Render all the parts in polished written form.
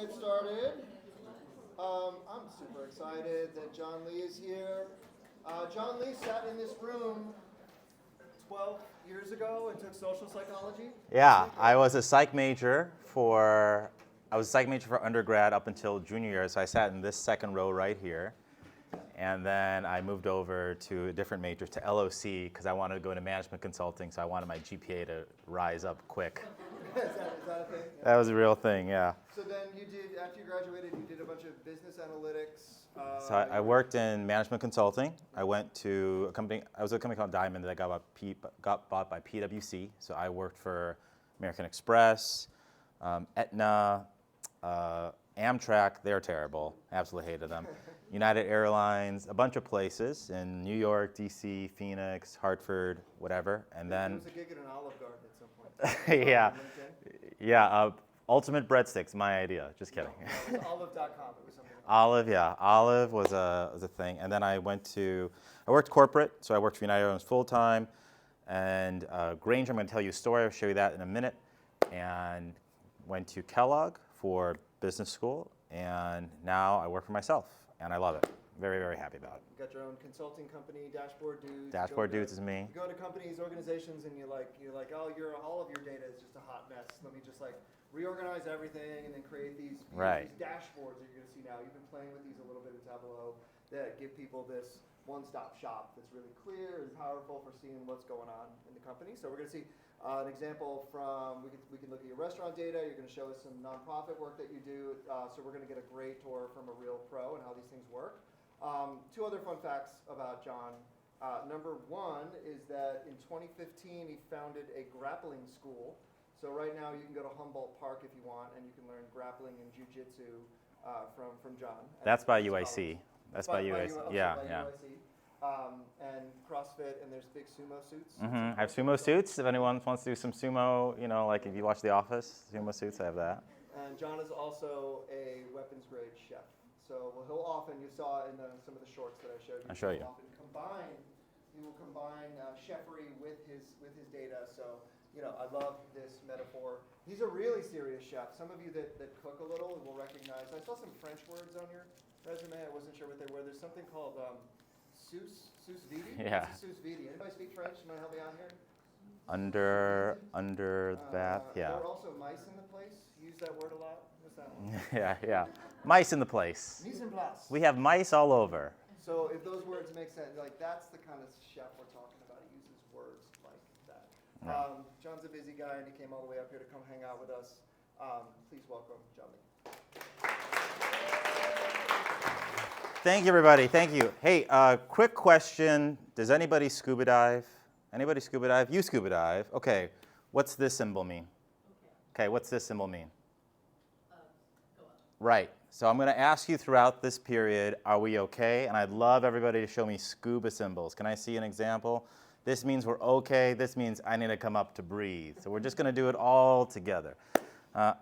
get started. I'm super excited that John Lee is here. John Lee sat in this room 12 years ago and took social psychology. Yeah, I was a psych major for undergrad up until junior year, so I sat in this second row right here. And then I moved over to a different major, to LOC, because I wanted to go into management consulting, so I wanted my GPA to rise up quick. Is that a thing? Yeah. That was a real thing, yeah. So then you did, after you graduated, you did a bunch of business analytics. So I worked in management consulting. I went to a company, I was at a company called Diamond that got bought by PwC. So I worked for American Express, Aetna, Amtrak, they're terrible, absolutely hated them. United Airlines, a bunch of places in New York, DC, Phoenix, Hartford, whatever. And then there was a gig at an Olive Garden at some point. yeah, yeah. Ultimate breadsticks, my idea. Just kidding. No, it was olive.com. It was something. Olive, yeah. Olive was a thing. And then I worked corporate, so I worked for United Airlines full time. And Granger, I'm going to tell you a story. I'll show you that in a minute. And went to Kellogg for business school. And now I work for myself. And I love it. Very, very happy about it. You got your own consulting company, Dashboard Dudes. Dashboard Dudes is me. You go to companies, organizations, and you're like, oh, all of your data is just a hot mess. Let me just reorganize everything and then create these dashboards that you're going to see now. You've been playing with these a little bit in Tableau that give people this one-stop shop that's really clear and powerful for seeing what's going on in the company. So we're going to see an example from, we can look at your restaurant data. You're going to show us some nonprofit work that you do. So we're going to get a great tour from a real pro and how these things work. Two other fun facts about John. Number one is that in 2015 he founded a grappling school. So right now you can go to Humboldt Park if you want, and you can learn grappling and jiu-jitsu from John. That's by UIC. That's by UIC. Yeah, yeah. UIC. And CrossFit, and there's big sumo suits. I have sumo suits. If anyone wants to do some sumo, like if you watch The Office, sumo suits, I have that. And John is also a weapons grade chef. So he'll often, you saw in some of the shorts that I showed you, I'll show you. He will combine chefery with his data. So, I love this metaphor. He's a really serious chef. Some of you that cook a little will recognize. I saw some French words on your resume. I wasn't sure what they were. There's something called sous vide. Yeah. What's a sous vide? Anybody speak French? You might help me out here. Under the bath, yeah. There are also mice in the place. You use that word a lot. What's that one? Yeah. Mice in the place. Mise en place. We have mice all over. So if those words make sense, that's the kind of chef we're talking about. He uses words like that. Right. John's a busy guy, and he came all the way up here to come hang out with us. Please welcome John Lee. Thank you, everybody. Thank you. Hey, quick question. Does anybody scuba dive? Anybody scuba dive? You scuba dive. Okay. What's this symbol mean? Okay, what's this symbol mean? Go up. Right. So I'm going to ask you throughout this period, are we okay? And I'd love everybody to show me scuba symbols. Can I see an example? This means we're okay. This means I need to come up to breathe. So we're just going to do it all together.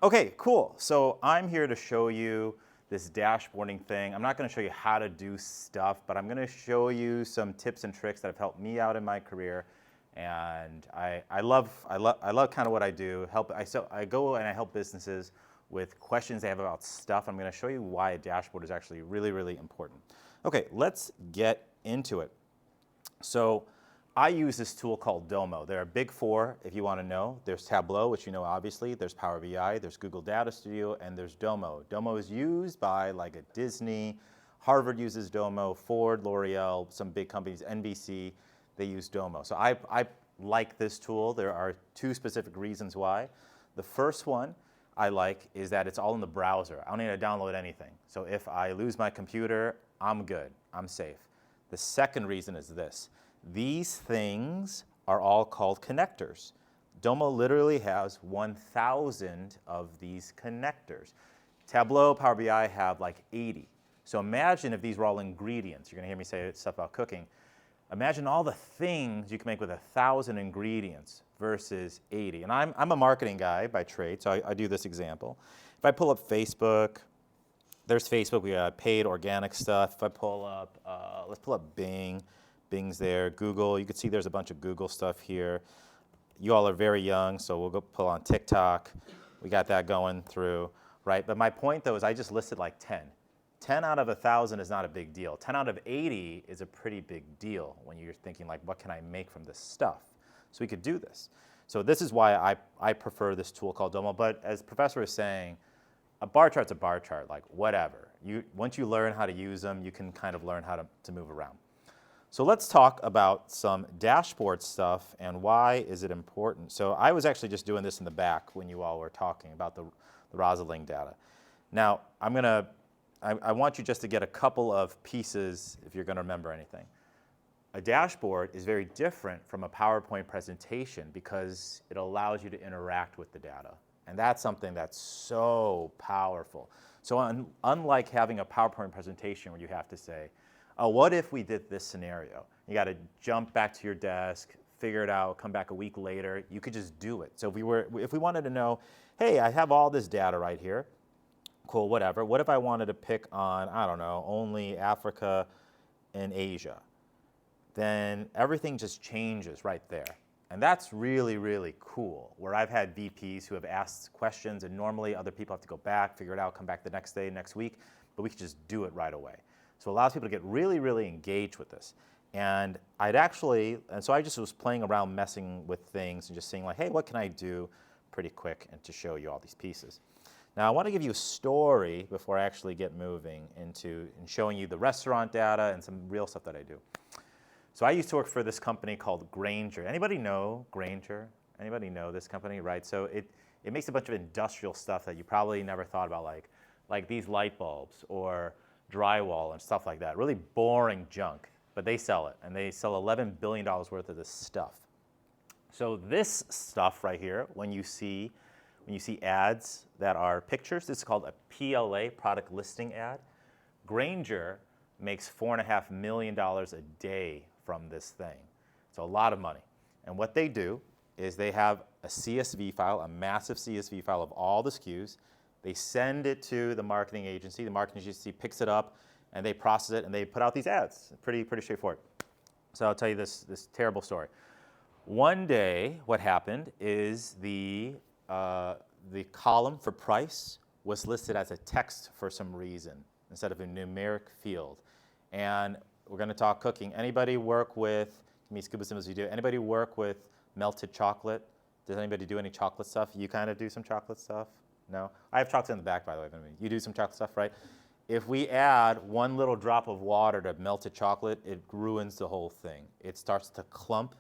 Okay, cool. So I'm here to show you this dashboarding thing. I'm not going to show you how to do stuff, but I'm going to show you some tips and tricks that have helped me out in my career. And I love kind of what I do. I go and I help businesses with questions they have about stuff. I'm going to show you why a dashboard is actually really, really important. Okay, let's get into it. So I use this tool called Domo. There are big four, if you want to know. There's Tableau, which you know obviously. There's Power BI. There's Google Data Studio. And there's Domo. Domo is used by like a Disney. Harvard uses Domo. Ford, L'Oreal, some big companies, NBC, they use Domo. So I like this tool. There are two specific reasons why. The first one I like is that it's all in the browser. I don't need to download anything. So if I lose my computer, I'm good. I'm safe. The second reason is this. These things are all called connectors. Domo literally has 1,000 of these connectors. Tableau, Power BI have like 80. So imagine if these were all ingredients. You're going to hear me say stuff about cooking. Imagine all the things you can make with 1,000 ingredients versus 80. And I'm a marketing guy by trade, so I do this example. If I pull up Facebook, there's Facebook. We got paid organic stuff. If I pull up, let's pull up Bing. Bing's there. Google, you can see there's a bunch of Google stuff here. You all are very young, so we'll go pull on TikTok. We got that going through. right? But my point, though, is I just listed like 10. 10 out of 1,000 is not a big deal. 10 out of 80 is a pretty big deal when you're thinking, like, what can I make from this stuff? So we could do this. So this is why I prefer this tool called Domo. But as Professor is saying, a bar chart's a bar chart, like whatever. Once you learn how to use them, you can kind of learn how to move around. So let's talk about some dashboard stuff and why is it important. So I was actually just doing this in the back when you all were talking about the Rosalind data. Now, I want you just to get a couple of pieces if you're going to remember anything. A dashboard is very different from a PowerPoint presentation because it allows you to interact with the data. And that's something that's so powerful. So unlike having a PowerPoint presentation where you have to say, oh, what if we did this scenario? You got to jump back to your desk, figure it out, come back a week later. You could just do it. So if we wanted to know, hey, I have all this data right here. Cool, whatever. What if I wanted to pick on, I don't know, only Africa and Asia? Then everything just changes right there. And that's really, really cool, where I've had VPs who have asked questions, and normally other people have to go back, figure it out, come back the next day, next week, but we can just do it right away. So it allows people to get really, really engaged with this. And so I just was playing around, messing with things and just saying like, hey, what can I do pretty quick and to show you all these pieces. Now I want to give you a story before I actually get moving into and showing you the restaurant data and some real stuff that I do. So I used to work for this company called Grainger. Anybody know Grainger? Anybody know this company, right? So it makes a bunch of industrial stuff that you probably never thought about, like these light bulbs or drywall and stuff like that. Really boring junk, but they sell it, and they sell $11 billion worth of this stuff. So this stuff right here, when you see ads that are pictures, this is called a PLA, product listing ad. Grainger makes $4.5 million a day from this thing. So a lot of money. And what they do is they have a CSV file, a massive CSV file of all the SKUs. They send it to the marketing agency. The marketing agency picks it up, and they process it, and they put out these ads. Pretty straightforward. So I'll tell you this terrible story. One day, what happened is the column for price was listed as a text for some reason instead of a numeric field. And we're going to talk cooking. Anybody work with, give me scuba symbols you do, anybody work with melted chocolate? Does anybody do any chocolate stuff? You kind of do some chocolate stuff? No? I have chocolate in the back, by the way. You do some chocolate stuff, right? If we add one little drop of water to melted chocolate, it ruins the whole thing. It starts to clump.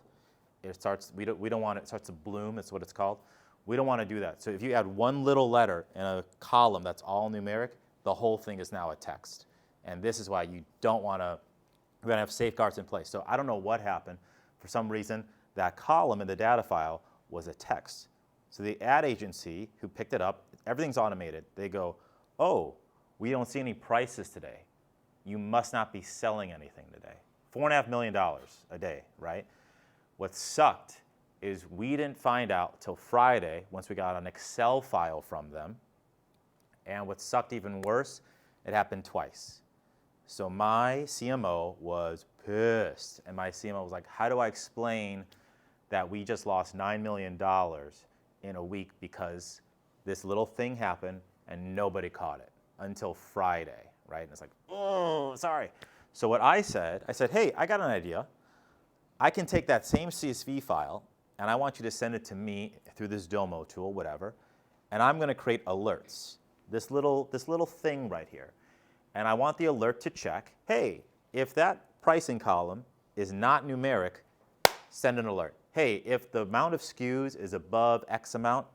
We don't want it, it starts to bloom, that's what it's called. We don't want to do that. So if you add one little letter in a column that's all numeric, the whole thing is now a text. And this is why you don't want to, we're going to have safeguards in place. So I don't know what happened. For some reason, that column in the data file was a text. So the ad agency who picked it up, everything's automated. They go, oh, we don't see any prices today. You must not be selling anything today. $4.5 million a day, right? What sucked is we didn't find out till Friday once we got an Excel file from them. And what sucked even worse, it happened twice. So my CMO was pissed. And my CMO was like, how do I explain that we just lost $9 million in a week because this little thing happened and nobody caught it until Friday, right? And it's like, oh, sorry. So what I said, hey, I got an idea. I can take that same CSV file and I want you to send it to me through this Domo tool, whatever, and I'm going to create alerts, this little thing right here. And I want the alert to check, hey, if that pricing column is not numeric, send an alert. Hey, if the amount of SKUs is above X amount,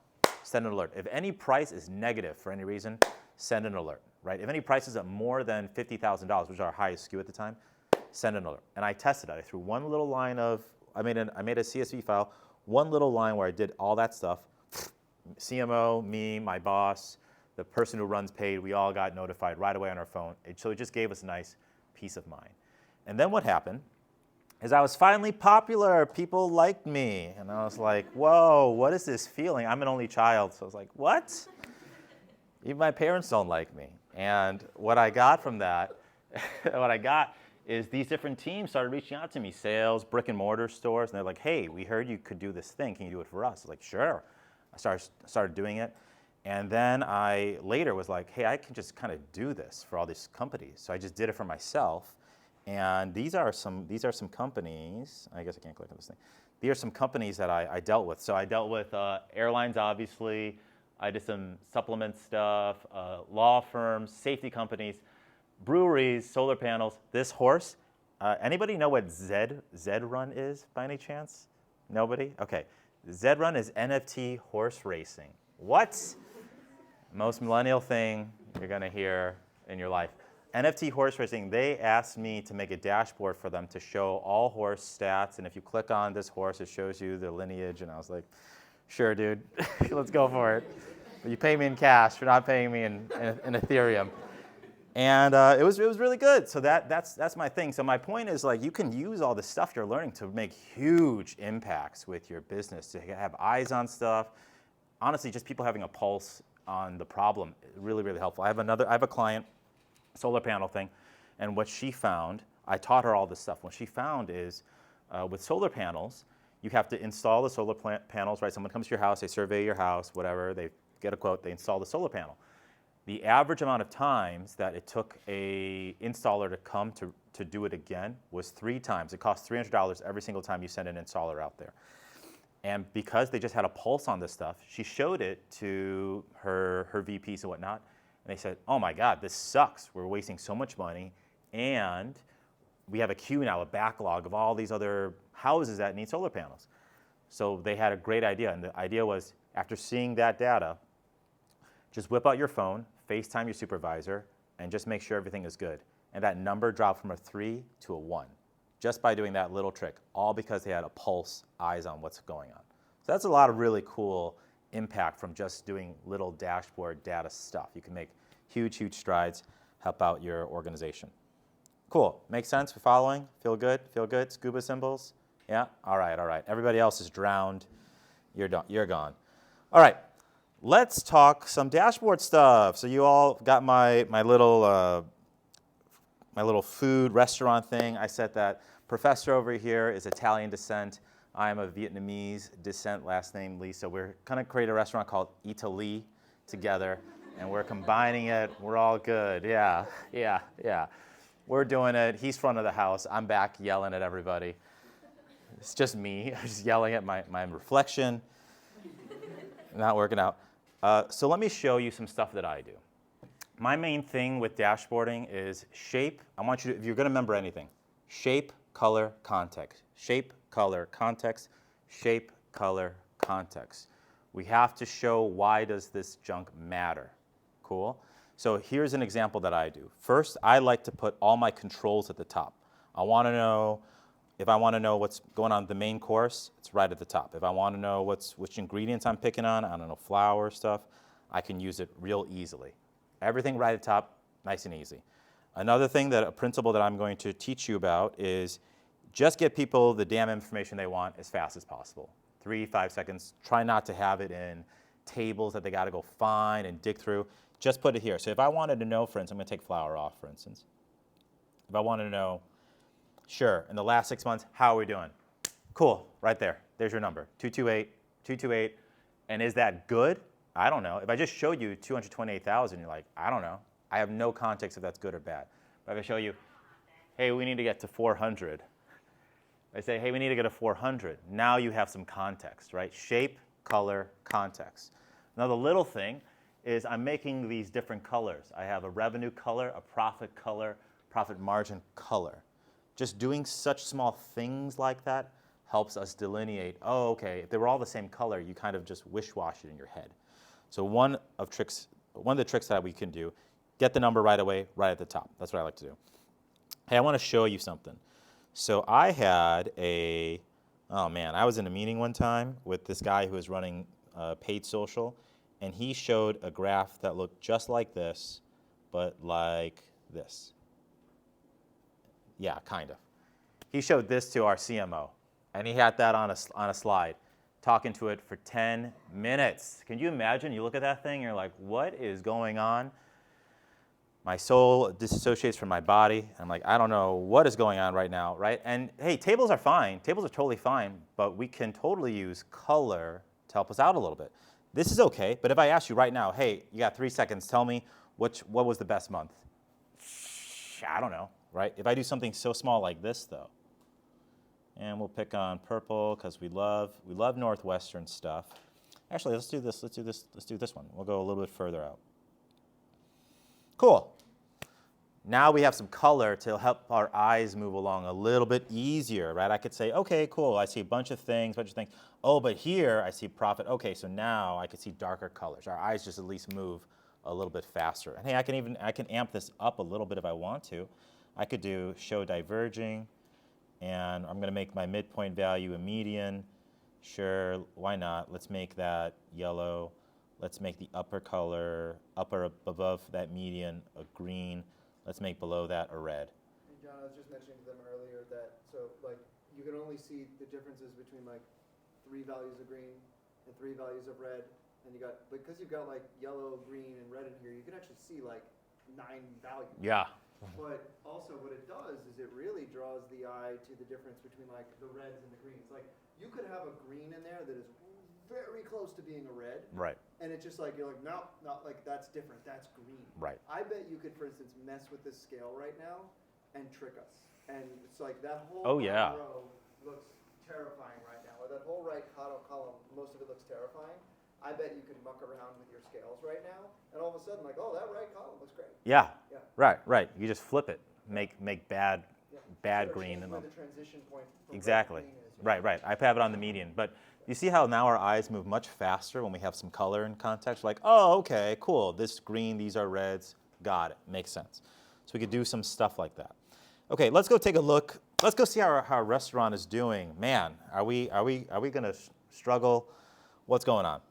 send an alert. If any price is negative for any reason, send an alert, right? If any price is at more than $50,000, which is our highest SKU at the time, send an alert. And I tested it. I threw one little line I made a CSV file, one little line where I did all that stuff. CMO, me, my boss, the person who runs paid, we all got notified right away on our phone. So it just gave us a nice peace of mind. And then what happened is I was finally popular. People liked me. And I was like, whoa, what is this feeling? I'm an only child. So I was like, what? Even my parents don't like me. And what I got from that, is these different teams started reaching out to me, sales, brick and mortar stores, and they're like, hey, we heard you could do this thing. Can you do it for us? I was like, sure. I started doing it. And then I later was like, hey, I can just kind of do this for all these companies. So I just did it for myself. And these are some companies. I guess I can't click on this thing. These are some companies that I dealt with. So I dealt with airlines, obviously. I did some supplement stuff, law firms, safety companies, breweries, solar panels. This horse. Anybody know what Zed-Run is by any chance? Nobody? Okay. Zed-Run is NFT horse racing. What? Most millennial thing you're going to hear in your life. NFT horse racing, they asked me to make a dashboard for them to show all horse stats. And if you click on this horse, it shows you the lineage. And I was like, sure, dude, let's go for it. But you pay me in cash. You're not paying me in Ethereum. And it was really good. So that's my thing. So my point is, like, you can use all this stuff you're learning to make huge impacts with your business, to have eyes on stuff. Honestly, just people having a pulse on the problem, really, really helpful. I have a client, solar panel thing, and what she found, I taught her all this stuff. What she found is with solar panels, you have to install the solar panels, right? Someone comes to your house, they survey your house, whatever, they get a quote, they install the solar panel. The average amount of times that it took a installer to come to do it again was 3 times. It cost $300 every single time you send an installer out there. And because they just had a pulse on this stuff, she showed it to her VPs and whatnot, and they said, oh my God, this sucks. We're wasting so much money, and we have a queue now, a backlog of all these other houses that need solar panels. So they had a great idea, and the idea was, after seeing that data, just whip out your phone, FaceTime your supervisor, and just make sure everything is good. And that number dropped from a 3 to a 1, just by doing that little trick, all because they had a pulse, eyes on what's going on. So that's a lot of really cool impact from just doing little dashboard data stuff. You can make huge, huge strides, help out your organization. Cool, makes sense, we're following? Feel good, feel good? Scuba symbols? Yeah, all right. Everybody else is drowned, you're gone. All right. Let's talk some dashboard stuff. So you all got my little food restaurant thing. I said that professor over here is Italian descent. I am of Vietnamese descent, last name Lee. So we're going to create a restaurant called Italy together, and we're combining it. We're all good. Yeah. We're doing it. He's front of the house. I'm back yelling at everybody. It's just me. I'm just yelling at my reflection. Not working out. So let me show you some stuff that I do. My main thing with dashboarding is shape. I want you to, if you're going to remember anything, shape, color, context. Shape, color, context. Shape, color, context. We have to show why does this junk matter. Cool? So here's an example that I do. First, I like to put all my controls at the top. If I want to know what's going on in the main course, it's right at the top. If I want to know which ingredients I'm picking on, I don't know, flour stuff, I can use it real easily. Everything right at the top, nice and easy. Another thing, a principle that I'm going to teach you about is just get people the damn information they want as fast as possible. 3-5 seconds. Try not to have it in tables that they got to go find and dig through. Just put it here. So if I wanted to know, for instance, I'm going to take flour off, for instance. If I wanted to know, sure, in the last 6 months, how are we doing? Cool, right there. There's your number, 228. And is that good? I don't know. If I just showed you 228,000, you're like, I don't know. I have no context if that's good or bad. But if I show you, hey, we need to get to 400. I say, hey, we need to get to 400. Now you have some context, right? Shape, color, context. Another little thing is I'm making these different colors. I have a revenue color, a profit color, profit margin color. Just doing such small things like that helps us delineate, oh, okay, if they were all the same color, you kind of just wish-wash it in your head. So one of the tricks that we can do, get the number right away, right at the top. That's what I like to do. Hey, I want to show you something. So I had I was in a meeting one time with this guy who was running paid social, and he showed a graph that looked just like this, but like this. Yeah, kind of. He showed this to our CMO, and he had that on a slide, talking to it for 10 minutes. Can you imagine? You look at that thing, you're like, what is going on? My soul disassociates from my body. I'm like, I don't know what is going on right now, right? And hey, tables are fine. Tables are totally fine, but we can totally use color to help us out a little bit. This is okay, but if I ask you right now, hey, you got 3 seconds, tell me what was the best month? I don't know, right? If I do something so small like this, though, and we'll pick on purple because we love Northwestern stuff. Actually, let's do this one. We'll go a little bit further out. Cool. Now we have some color to help our eyes move along a little bit easier, right? I could say, okay, cool, I see a bunch of things. Oh, but here I see profit. Okay, so now I can see darker colors. Our eyes just at least move a little bit faster. And hey, I can amp this up a little bit if I want to. I could do show diverging, and I'm going to make my midpoint value a median. Sure, why not? Let's make that yellow. Let's make the upper color, above that median, a green. Let's make below that a red. And John, I was just mentioning to them earlier that, so like, you can only see the differences between like 3 values of green and 3 values of red. And because you've got like yellow, green, and red in here, you can actually see like 9 values. Yeah. But also what it does is it really draws the eye to the difference between like the reds and the greens. Like, you could have a green in there that is very close to being a red. Right. And it's just like, you're like, no, not like, that's different, that's green. Right. I bet you could, for instance, mess with this scale right now and trick us. And it's like that whole row looks terrifying right now. Or that whole right column, most of it looks terrifying. I bet you could muck around with your scales right now, and all of a sudden, like, oh, that right column looks great. Yeah. Yeah. Right. You just flip it, make bad Sort of green. change where the transition point from Exactly. red to green is. Right. I have it on the median. But you see how now our eyes move much faster when we have some color in context? We're like, oh, okay, cool. This green, these are reds. Got it. Makes sense. So we could do some stuff like that. Okay, let's go take a look. Let's go see how our restaurant is doing. Man, are we going to struggle? What's going on?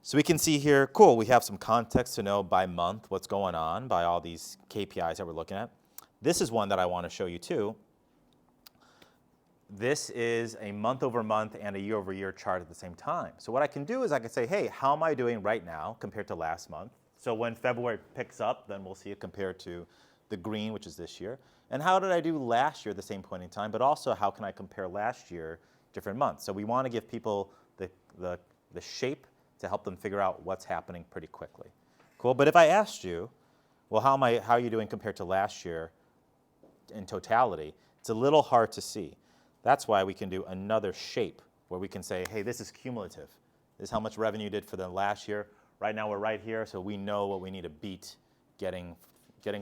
So we can see here, cool, we have some context to know by month what's going on by all these KPIs that we're looking at. This is one that I want to show you too. This is a month over month and a year over year chart at the same time. So what I can do is I can say, hey, how am I doing right now compared to last month? So when February picks up, then we'll see it compared to the green, which is this year. And how did I do last year at the same point in time? But also, how can I compare last year, different months? So we want to give people the shape to help them figure out what's happening pretty quickly. Cool. But if I asked you, well, how are you doing compared to last year in totality? It's a little hard to see. That's why we can do another shape where we can say, hey, this is cumulative. This is how much revenue you did for the last year. Right now we're right here, so we know what we need to beat getting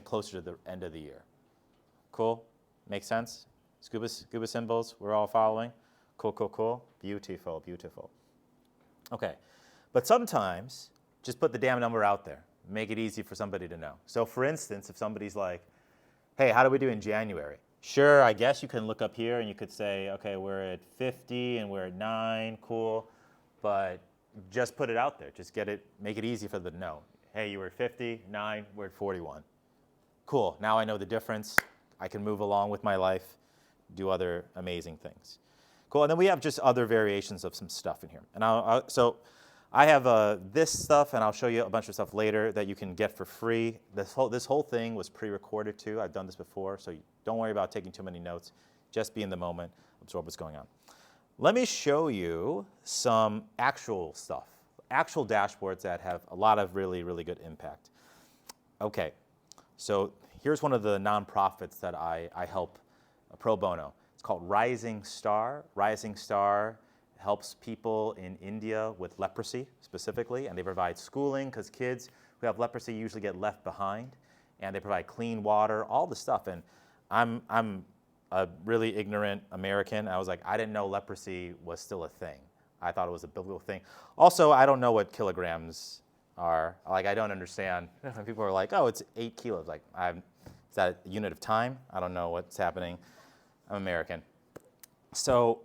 closer to the end of the year. Cool? Make sense? Scuba symbols, we're all following? Cool. Beautiful. Okay. But sometimes, just put the damn number out there. Make it easy for somebody to know. So for instance, if somebody's like, hey, how do we do in January? Sure, I guess you can look up here and you could say, okay, we're at 50 and we're at 9, cool. But just put it out there. Just make it easy for them to know. Hey, you were at 50, 9, we're at 41. Cool, now I know the difference. I can move along with my life, do other amazing things. Cool, and then we have just other variations of some stuff in here. And so I have this stuff, and I'll show you a bunch of stuff later that you can get for free. This whole thing was pre-recorded too. I've done this before, so don't worry about taking too many notes. Just be in the moment, absorb what's going on. Let me show you some actual stuff, actual dashboards that have a lot of really, really good impact. Okay, so here's one of the nonprofits that I help pro bono. It's called Rising Star. Rising Star helps people in India with leprosy specifically, and they provide schooling because kids who have leprosy usually get left behind, and they provide clean water, all the stuff. And I'm a really ignorant American. I was like, I didn't know leprosy was still a thing. I thought it was a biblical thing. Also, I don't know what kilograms are. Like, I don't understand. People are like, oh, it's 8 kilos. Like, is that a unit of time? I don't know what's happening. I'm American. So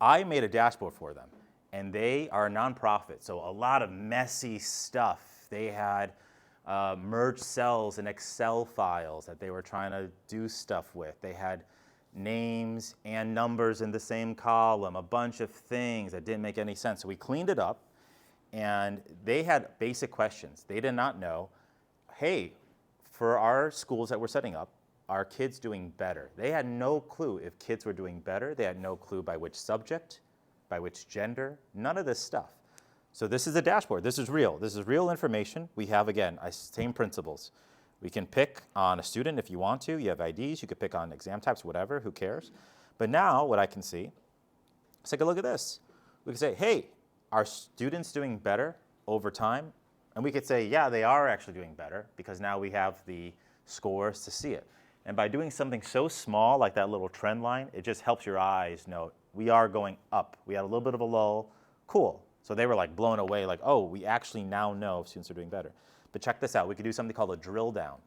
I made a dashboard for them, and they are a nonprofit, so a lot of messy stuff. They had merged cells in Excel files that they were trying to do stuff with. They had names and numbers in the same column, a bunch of things that didn't make any sense. So we cleaned it up, and they had basic questions. They did not know, hey, for our schools that we're setting up, are kids doing better? They had no clue if kids were doing better. They had no clue by which subject, by which gender, none of this stuff. So this is a dashboard. This is real. This is real information. We have, again, same principles. We can pick on a student if you want to. You have IDs. You could pick on exam types, whatever. Who cares? But now what I can see, let's take a look at this. We can say, hey, are students doing better over time? And we could say, yeah, they are actually doing better because now we have the scores to see it. And by doing something so small like that little trend line, it just helps your eyes know we are going up. We had a little bit of a lull. Cool. So they were like blown away, like, oh, we actually now know if students are doing better. But check this out. We could do something called a drill down.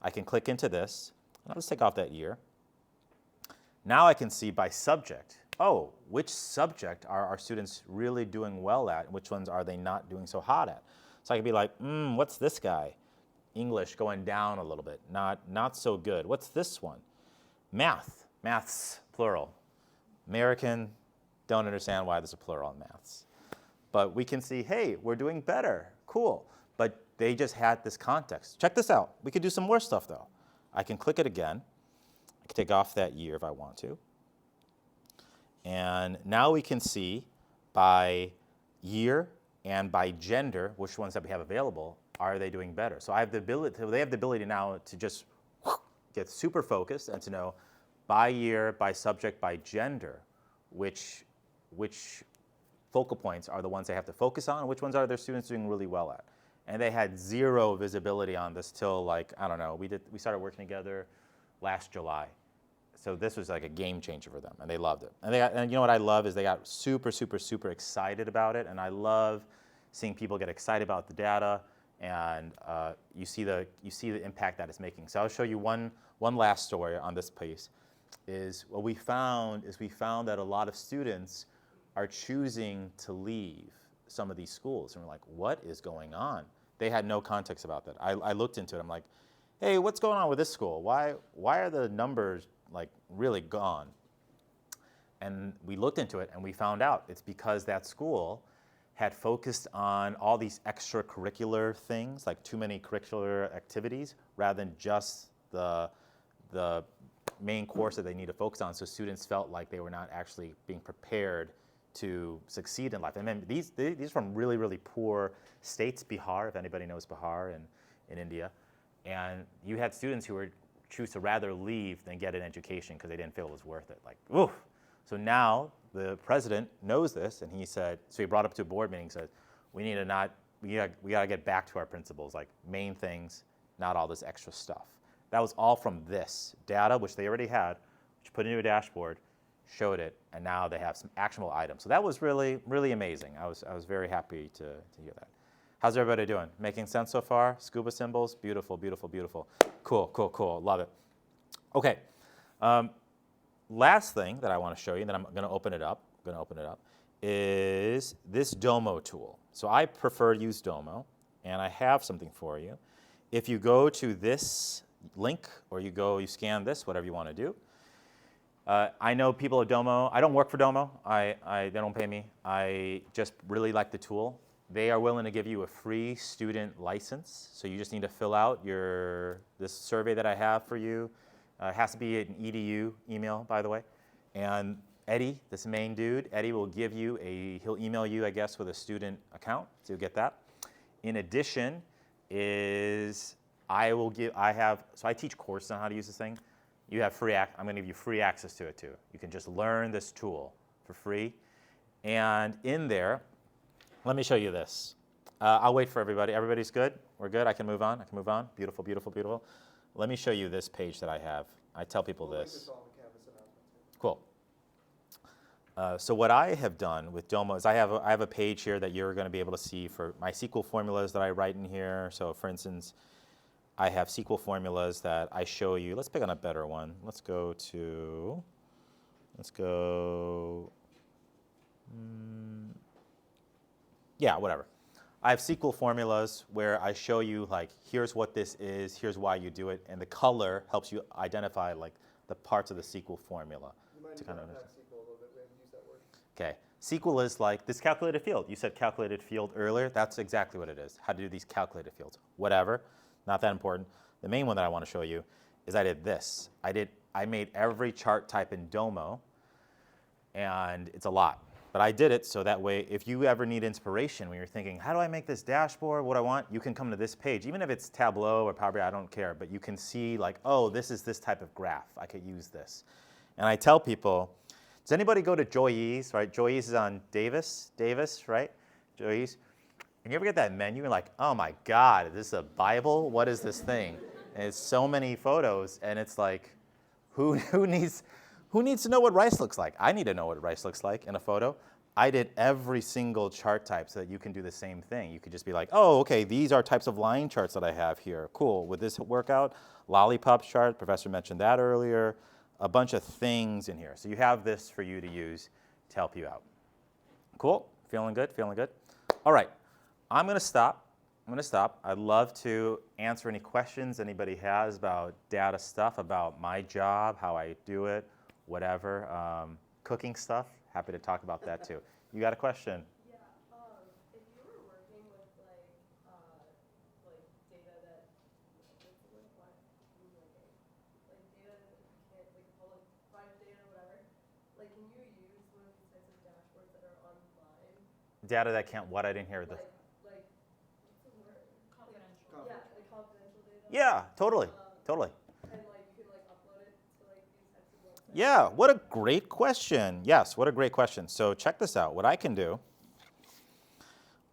I can click into this. And I'll just take off that year. Now I can see by subject, oh, which subject are our students really doing well at, and which ones are they not doing so hot at? So I could be like, what's this guy? English going down a little bit, not so good. What's this one? Maths, plural. American, don't understand why there's a plural in maths. But we can see, hey, we're doing better, cool. But they just had this context. Check this out. We could do some more stuff though. I can click it again. I can take off that year if I want to. And now we can see by year and by gender, which ones that we have available, are they doing better? So they have the ability now to just get super focused and to know by year, by subject, by gender, which focal points are the ones they have to focus on, and which ones are their students doing really well at. And they had zero visibility on this till like, I don't know, we started working together last July. So this was like a game changer for them, and they loved it. And you know what I love is they got super, super, super excited about it, and I love seeing people get excited about the data, and you see the impact that it's making. So I'll show you one last story on this piece. What we found that a lot of students are choosing to leave some of these schools, and we're like, what is going on? They had no context about that. I looked into it. I'm like, hey, what's going on with this school? Why are the numbers like really gone? And we looked into it and we found out it's because that school had focused on all these extracurricular things, like too many curricular activities, rather than just the main course that they need to focus on. So students felt like they were not actually being prepared to succeed in life. And then these are from really, really poor states, Bihar, if anybody knows Bihar in India. And you had students who would choose to rather leave than get an education because they didn't feel it was worth it. Like, oof. So now the president knows this, and he said, so he brought up to a board meeting and said, we got to get back to our principles, like main things, not all this extra stuff. That was all from this data, which they already had, which put into a dashboard, showed it, and now they have some actionable items. So that was really, really amazing. I was very happy to hear that. How's everybody doing? Making sense so far? Scuba symbols? Beautiful, beautiful, beautiful. Cool, cool, cool. Love it. Okay. Last thing that I want to show you, and then I'm going to open it up, is this Domo tool. So I prefer to use Domo, and I have something for you. If you go to this link, or you scan this, whatever you want to do. I know people at Domo. I don't work for Domo. They don't pay me. I just really like the tool. They are willing to give you a free student license. So you just need to fill out this survey that I have for you. It has to be an EDU email, by the way. And Eddie, this main dude, Eddie will give you he'll email you, I guess, with a student account. So you'll get that. In addition so I teach courses on how to use this thing. You have I'm going to give you free access to it too. You can just learn this tool for free. And in there, let me show you this. I'll wait for everybody. Everybody's good? We're good? I can move on? Beautiful, beautiful, beautiful. Let me show you this page that I have. I tell people this. Cool. So what I have done with Domo is I have a page here that you're going to be able to see for my SQL formulas that I write in here. So for instance, I have SQL formulas that I show you. Let's pick on a better one. Let's go, yeah, whatever. I have SQL formulas where I show you, like, here's what this is, here's why you do it, and the color helps you identify, like, the parts of the SQL formula. You might need to unpack SQL a little bit. We haven't used that word. Okay. SQL is like this calculated field. You said calculated field earlier. That's exactly what it is. How to do these calculated fields. Whatever. Not that important. The main one that I want to show you is I did this. I made every chart type in Domo, and it's a lot. But I did it so that way, if you ever need inspiration when you're thinking, how do I make this dashboard, what I want, you can come to this page. Even if it's Tableau or Power BI, I don't care. But you can see like, oh, this is this type of graph. I could use this. And I tell people, does anybody go to Joyease, right? Joyease is on Davis, right? Joyease. And you ever get that menu, you're like, oh my God, is this a Bible? What is this thing? And it's so many photos, and it's like, who needs to know what rice looks like? I need to know what rice looks like in a photo. I did every single chart type so that you can do the same thing. You could just be like, oh, okay, these are types of line charts that I have here. Cool, would this work out? Lollipop chart, Professor mentioned that earlier. A bunch of things in here. So you have this for you to use to help you out. Cool, feeling good, feeling good? All right. I'm going to stop. I'd love to answer any questions anybody has about data stuff, about my job, how I do it, whatever. Cooking stuff, happy to talk about that too. You got a question? Yeah, if you were working with like data that, like data that you can't, like public, private data, whatever, like can you use one of these types of dashboards that are online? Data that can't, what? I didn't hear the. Like, what's the word? Confidential. Yeah, like confidential data. Yeah, totally, totally. And like you can like upload it to like these types of websites. Yeah, what a great question. Yes, what a great question. So check this out. What I can do,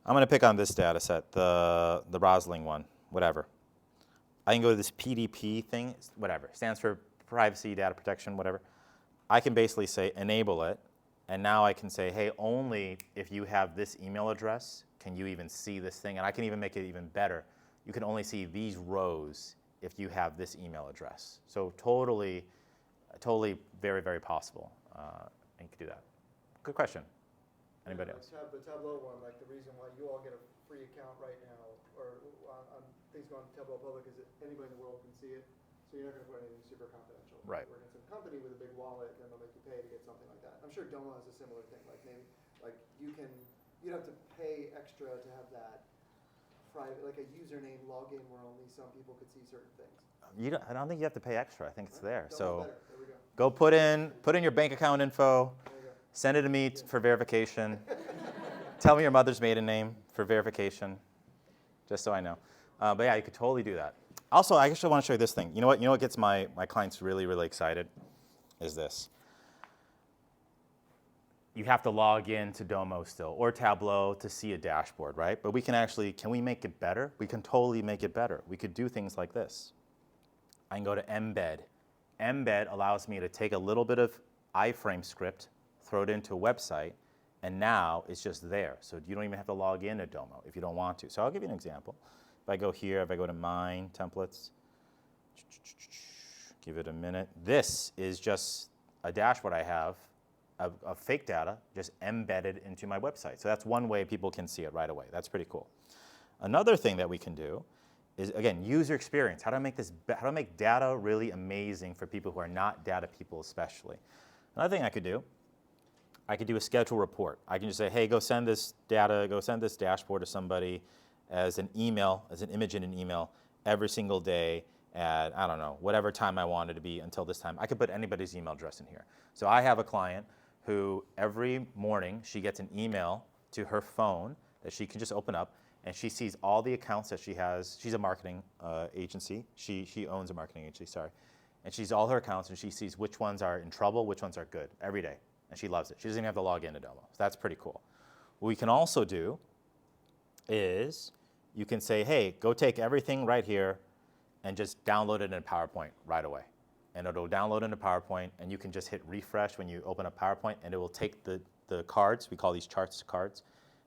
I'm going to pick on this data set, the Rosling one, whatever. I can go to this PDP thing, whatever, stands for privacy, data protection, whatever. I can basically say enable it, and now I can say, hey, only if you have this email address can you even see this thing, and I can even make it even better. You can only see these rows if you have this email address. So totally very, very possible, and you can do that. Good question. Anybody else? The Tableau one, like the reason why you all get a free account right now, or on things going Tableau Public, is that anybody in the world can see it. So you're not going to put anything super confidential. Right. Working with some company with a big wallet, then they'll make you pay to get something like that. I'm sure Domo has a similar thing. Like maybe, like you'd have to pay extra to have that private, like a username login where only some people could see certain things. I don't think you have to pay extra. I think it's there. Domo So better. There we go. go put in your bank account info. There you go. Send it to me for verification. Tell me your mother's maiden name for verification, just so I know. But yeah, you could totally do that. Also, I actually want to show you this thing. You know what gets my clients really, really excited is this. You have to log in to Domo still, or Tableau to see a dashboard, right? But we can we make it better? We can totally make it better. We could do things like this. I can go to embed. Embed allows me to take a little bit of iframe script, throw it into a website, and now it's just there. So you don't even have to log in to Domo if you don't want to. So I'll give you an example. If I go here, if I go to mine, templates, give it a minute. This is just a dashboard I have of fake data just embedded into my website. So that's one way people can see it right away. That's pretty cool. Another thing that we can do is, again, user experience. How do I make data really amazing for people who are not data people especially? Another thing I could do a schedule report. I can just say, hey, go send this data, go send this dashboard to somebody as an email, as an image in an email every single day at, I don't know, whatever time I want it to be until this time. I could put anybody's email address in here. So I have a client who every morning she gets an email to her phone that she can just open up, and she sees all the accounts that she has. She's a marketing agency. She owns a marketing agency, sorry. And she sees all her accounts, and she sees which ones are in trouble, which ones are good every day. And she loves it. She doesn't even have to log into Domo. So that's pretty cool. What we can also do is you can say, hey, go take everything right here and just download it in PowerPoint right away. And it'll download into PowerPoint, and you can just hit refresh when you open up PowerPoint, and it will take the cards, we call these charts cards,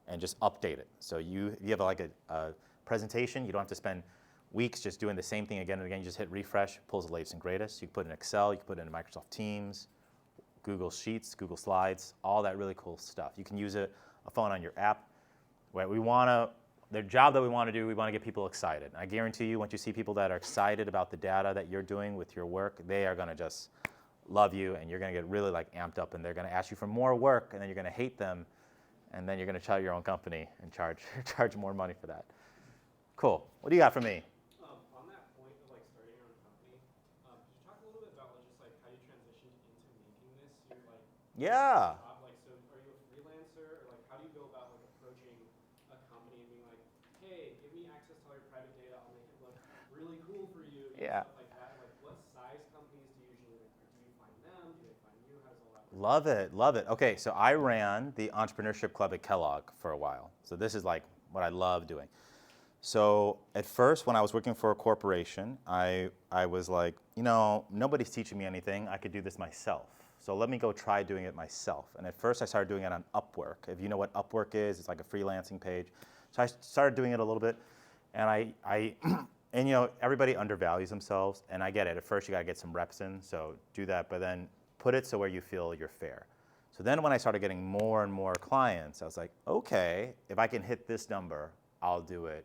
and just update it. So you have like a presentation, you don't have to spend weeks just doing the same thing again and again. You just hit refresh, pulls the latest and greatest. You can put it in Excel, you can put it in Microsoft Teams, Google Sheets, Google Slides, all that really cool stuff. You can use a phone on your app. The job that we want to do, we want to get people excited. I guarantee you, once you see people that are excited about the data that you're doing with your work, they are going to just love you, and you're going to get really like amped up, and they're going to ask you for more work, and then you're going to hate them, and then you're going to start your own company and charge more money for that. Cool. What do you got for me? On that point of like starting your own company, could you talk a little bit about just like how you transitioned into making this your like Yeah. job? Like, so are you a freelancer Yeah. stuff like that, like what size companies do you usually like? Do you find them? Do they find you? How does all that work? Love it, love it. Okay, so I ran the entrepreneurship club at Kellogg for a while. So this is like what I love doing. So at first, when I was working for a corporation, I was like, you know, nobody's teaching me anything. I could do this myself. So let me go try doing it myself. And at first, I started doing it on Upwork. If you know what Upwork is, it's like a freelancing page. So I started doing it a little bit, and and you know, everybody undervalues themselves, and I get it. At first, you got to get some reps in, so do that. But then put it so where you feel you're fair. So then when I started getting more and more clients, I was like, okay, if I can hit this number, I'll do it.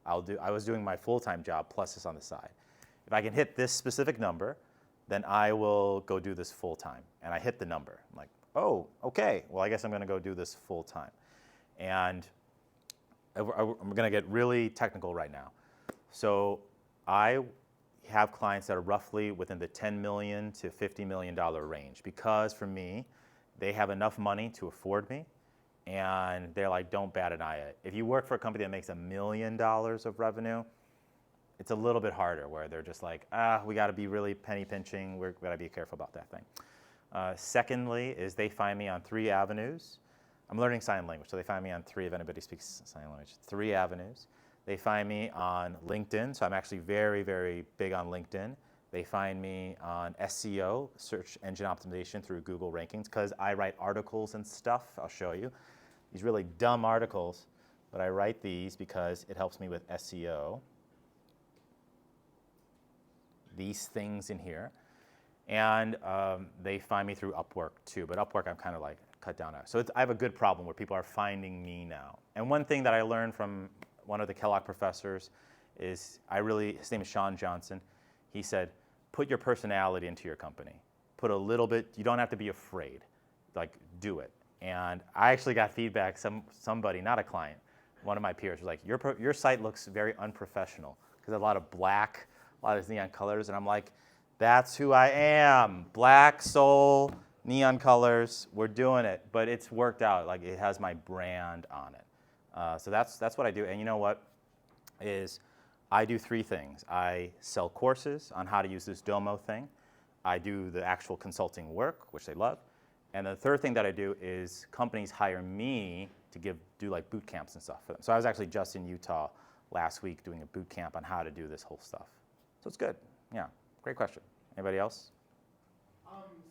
I was doing my full-time job plus this on the side. If I can hit this specific number, then I will go do this full-time. And I hit the number. I'm like, oh, okay, well, I guess I'm going to go do this full-time. And I'm going to get really technical right now. So I have clients that are roughly within the $10 million to $50 million range because for me, they have enough money to afford me. And they're like, don't bat an eye at it. If you work for a company that makes $1 million of revenue, it's a little bit harder where they're just like, we got to be really penny pinching. We've got to be careful about that thing. Secondly is they find me on 3 avenues. I'm learning sign language, so they find me on 3 if anybody speaks sign language. 3 avenues. They find me on LinkedIn, so I'm actually very, very big on LinkedIn. They find me on SEO, search engine optimization through Google rankings, because I write articles and stuff. I'll show you. These really dumb articles, but I write these because it helps me with SEO. These things in here. And they find me through Upwork too, but Upwork I'm kind of like cut down on. So I have a good problem where people are finding me now. And one thing that I learned from one of the Kellogg professors is his name is Sean Johnson. He said, put your personality into your company. Put a little bit, you don't have to be afraid. Like, do it. And I actually got feedback, somebody, not a client, one of my peers was like, your site looks very unprofessional because a lot of black, a lot of neon colors. And I'm like, that's who I am. Black soul, neon colors, we're doing it. But it's worked out, like it has my brand on it. So that's what I do. And you know what is, I do 3 things. I sell courses on how to use this Domo thing. I do the actual consulting work, which they love. And the third thing that I do is companies hire me to do like boot camps and stuff for them. So I was actually just in Utah last week doing a boot camp on how to do this whole stuff. So it's good. Yeah, great question. Anybody else?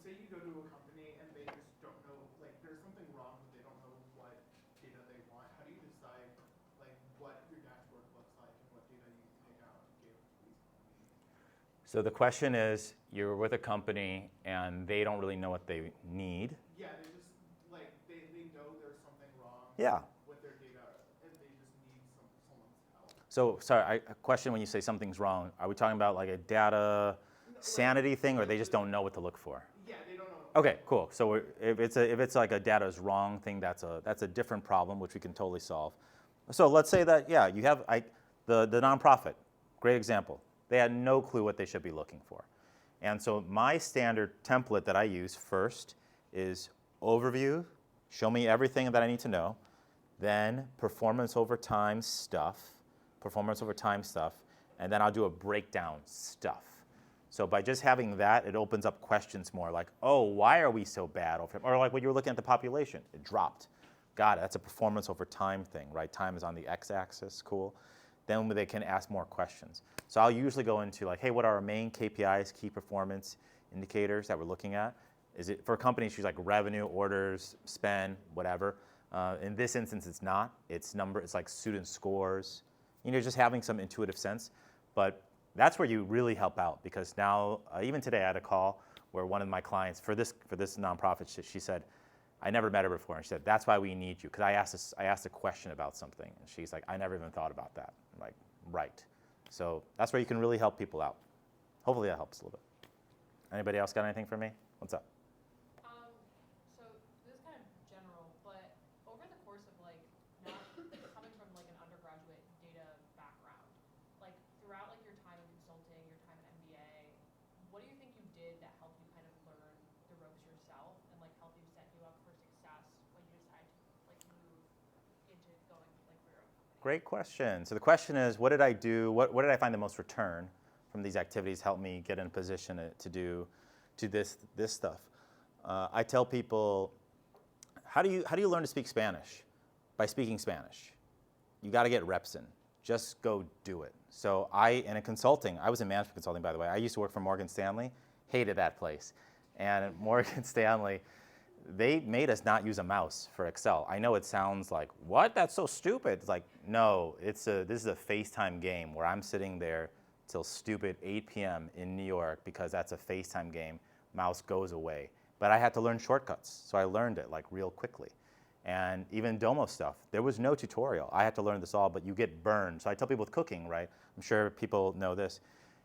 Say you go to a company and they just don't know, like there's something wrong, but they don't know what data they want. How do you decide like what your dashboard looks like and what data you take out and give to these companies? So the question is, you're with a company and they don't really know what they need. Yeah, they just like they know there's something wrong Yeah. with their data and they just need someone's help. So sorry, a question when you say something's wrong, are we talking about like a data sanity thing or they just don't know what to look for? Yeah, they don't know. Okay, cool. So if it's like a data is wrong thing, that's a different problem which we can totally solve. So let's say that you have the nonprofit, great example. They had no clue what they should be looking for. And so my standard template that I use first is overview, show me everything that I need to know, then performance over time stuff, and then I'll do a breakdown stuff. So by just having that, it opens up questions more like, oh, why are we so bad over here? Or like when you were looking at the population, it dropped. Got it, that's a performance over time thing, right? Time is on the x-axis, cool. Then they can ask more questions. So I'll usually go into like, hey, what are our main KPIs, key performance indicators that we're looking at? Is it for companies, she's like revenue, orders, spend, whatever. In this instance, it's not. It's like student scores. Just having some intuitive sense. But that's where you really help out because now, even today I had a call where one of my clients for this nonprofit, she said, I never met her before, and she said, that's why we need you. Because I asked a question about something, and she's like, I never even thought about that. I'm like, right. So that's where you can really help people out. Hopefully that helps a little bit. Anybody else got anything for me? What's up? So this is kind of general, but over the course of like not coming from like an undergraduate data background, like throughout like your time in consulting, your time at MBA, what do you think you did that helped you kind of learn the ropes yourself and like help you set you up for success when you decide to like move into going like for your own company? Great question. So the question is, what did I do? What did I find the most return from these activities helped me get in a position to do this stuff. I tell people, how do you learn to speak Spanish? By speaking Spanish. You got to get reps in. Just go do it. So in consulting, I was in management consulting, by the way. I used to work for Morgan Stanley. Hated that place. And at Morgan Stanley, they made us not use a mouse for Excel. I know it sounds like, what? That's so stupid. It's like, no, this is a FaceTime game where I'm sitting there till stupid 8 p.m. in New York because that's a FaceTime game. Mouse goes away. But I had to learn shortcuts, so I learned it like real quickly. And even Domo stuff, there was no tutorial. I had to learn this all, but you get burned. So I tell people with cooking, right? I'm sure people know this.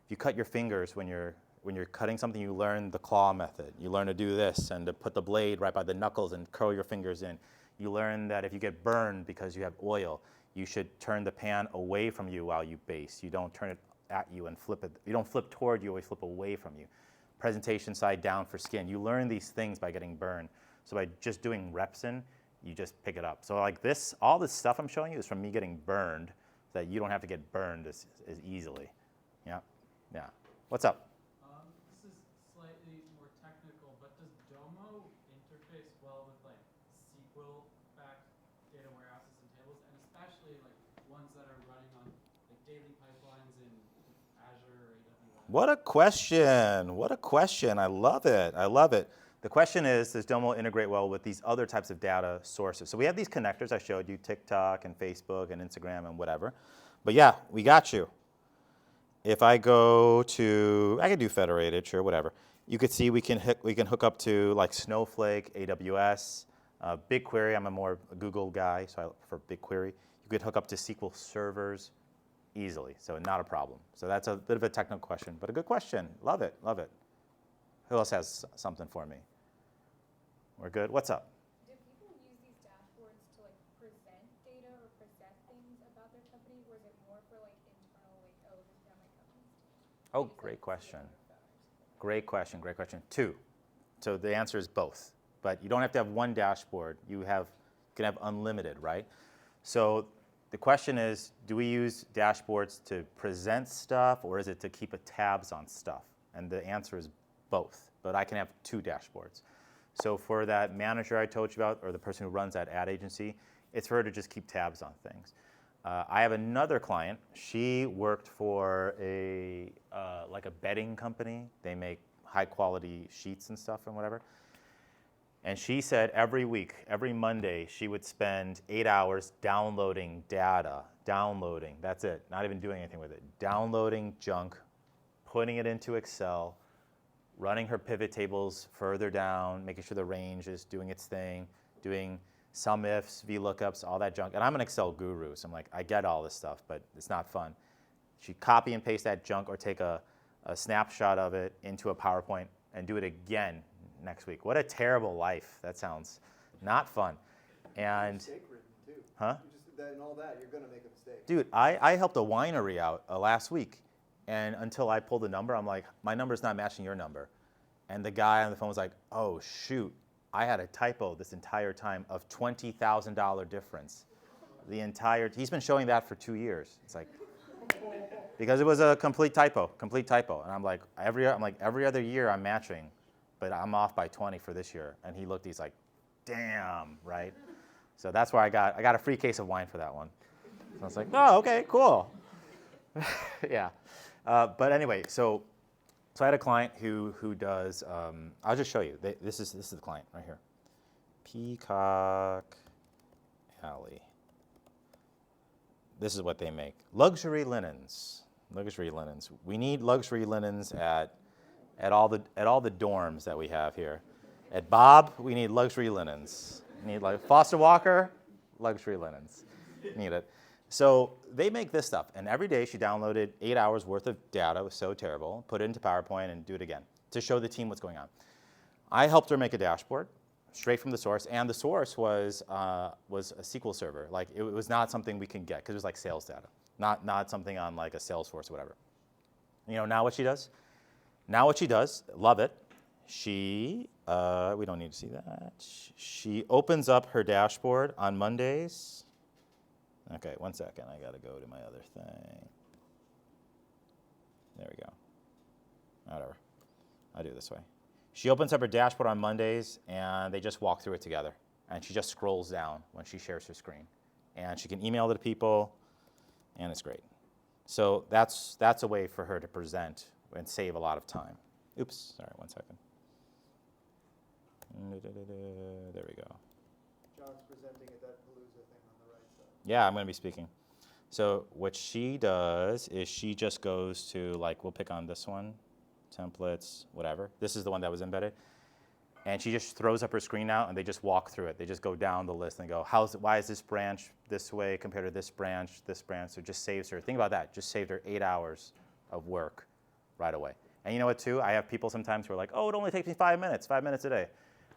If you cut your fingers when you're cutting something, you learn the claw method. You learn to do this and to put the blade right by the knuckles and curl your fingers in. You learn that if you get burned because you have oil, you should turn the pan away from you while you baste. You don't turn it at you and flip it. You don't flip toward you, always flip away from you. Presentation side down for skin. You learn these things by getting burned. So by just doing reps in, you just pick it up. So like this, all this stuff I'm showing you is from me getting burned, so that you don't have to get burned as easily. Yeah, yeah. What's up? This is slightly more technical, but does Domo interface well with like SQL-backed data warehouses and tables, and especially like ones that are running on like daily pipelines in Azure or AWS? What a question. What a question. I love it. I love it. The question is, does Domo integrate well with these other types of data sources? So we have these connectors I showed you, TikTok and Facebook and Instagram and whatever. But yeah, we got you. If I go to, I could do federated, sure, whatever. You could see we can hook up to like Snowflake, AWS, BigQuery. I'm a more Google guy, so I prefer BigQuery. You could hook up to SQL servers easily, so not a problem. So that's a bit of a technical question, but a good question. Love it, love it. Who else has something for me? We're good. What's up? Do people use these dashboards to like present data or present things about their company, or is it more for like internal, like, oh, this is how my company's Oh, great question. Great question, great question. Two. So the answer is both. But you don't have to have one dashboard. You can have unlimited, right? So the question is, do we use dashboards to present stuff, or is it to keep tabs on stuff? And the answer is both. But I can have two dashboards. So for that manager I told you about, or the person who runs that ad agency, it's for her to just keep tabs on things. I have another client. She worked for like a bedding company. They make high quality sheets and stuff and whatever. And she said every week, every Monday, she would spend 8 hours downloading data, that's it, not even doing anything with it. Downloading junk, putting it into Excel, running her pivot tables further down, making sure the range is doing its thing, doing sum ifs, VLOOKUPs, all that junk. And I'm an Excel guru, so I'm like, I get all this stuff, but it's not fun. She'd copy and paste that junk or take a snapshot of it into a PowerPoint and do it again next week. What a terrible life. That sounds not fun. And Mistake written too. Huh? You just that and all that, you're gonna make a mistake. dude, I helped a winery out last week. And until I pulled the number, I'm like, my number's not matching your number. And the guy on the phone was like, oh, shoot. I had a typo this entire time of $20,000 difference. He's been showing that for 2 years. It's like, because it was a complete typo. And I'm like, every other year I'm matching, but I'm off by 20 for this year. And he looked, he's like, damn, right? So that's where I got a free case of wine for that one. So I was like, oh, okay, cool. Yeah. But anyway, so I had a client who does, I'll just show you. This is the client right here. Peacock Alley. This is what they make. Luxury linens. Luxury linens. We need luxury linens at all the dorms that we have here. At Bob, we need luxury linens. We need like Foster Walker, luxury linens. Need it. So they make this stuff, and every day she downloaded 8 hours worth of data. It was so terrible. Put it into PowerPoint and do it again to show the team what's going on. I helped her make a dashboard straight from the source, and the source was a SQL server. Like it was not something we can get because it was like sales data, not something on like a Salesforce or whatever. You know, now what she does, love it. She we don't need to see that. She opens up her dashboard on Mondays. Okay, 1 second. I got to go to my other thing. There we go. Whatever. I'll do it this way. She opens up her dashboard on Mondays, and they just walk through it together. And she just scrolls down when she shares her screen. And she can email it to people, and it's great. So that's a way for her to present and save a lot of time. Oops, sorry, 1 second. There we go. John's presenting at that Palooza thing on the right side. Yeah, I'm going to be speaking. So what she does is she just goes to, like, we'll pick on this one, templates, whatever. This is the one that was embedded. And she just throws up her screen now, and they just walk through it. They just go down the list and go, why is this branch this way compared to this branch? So it just saves her. Think about that. Just saved her 8 hours of work right away. And you know what, too? I have people sometimes who are like, oh, it only takes me 5 minutes a day.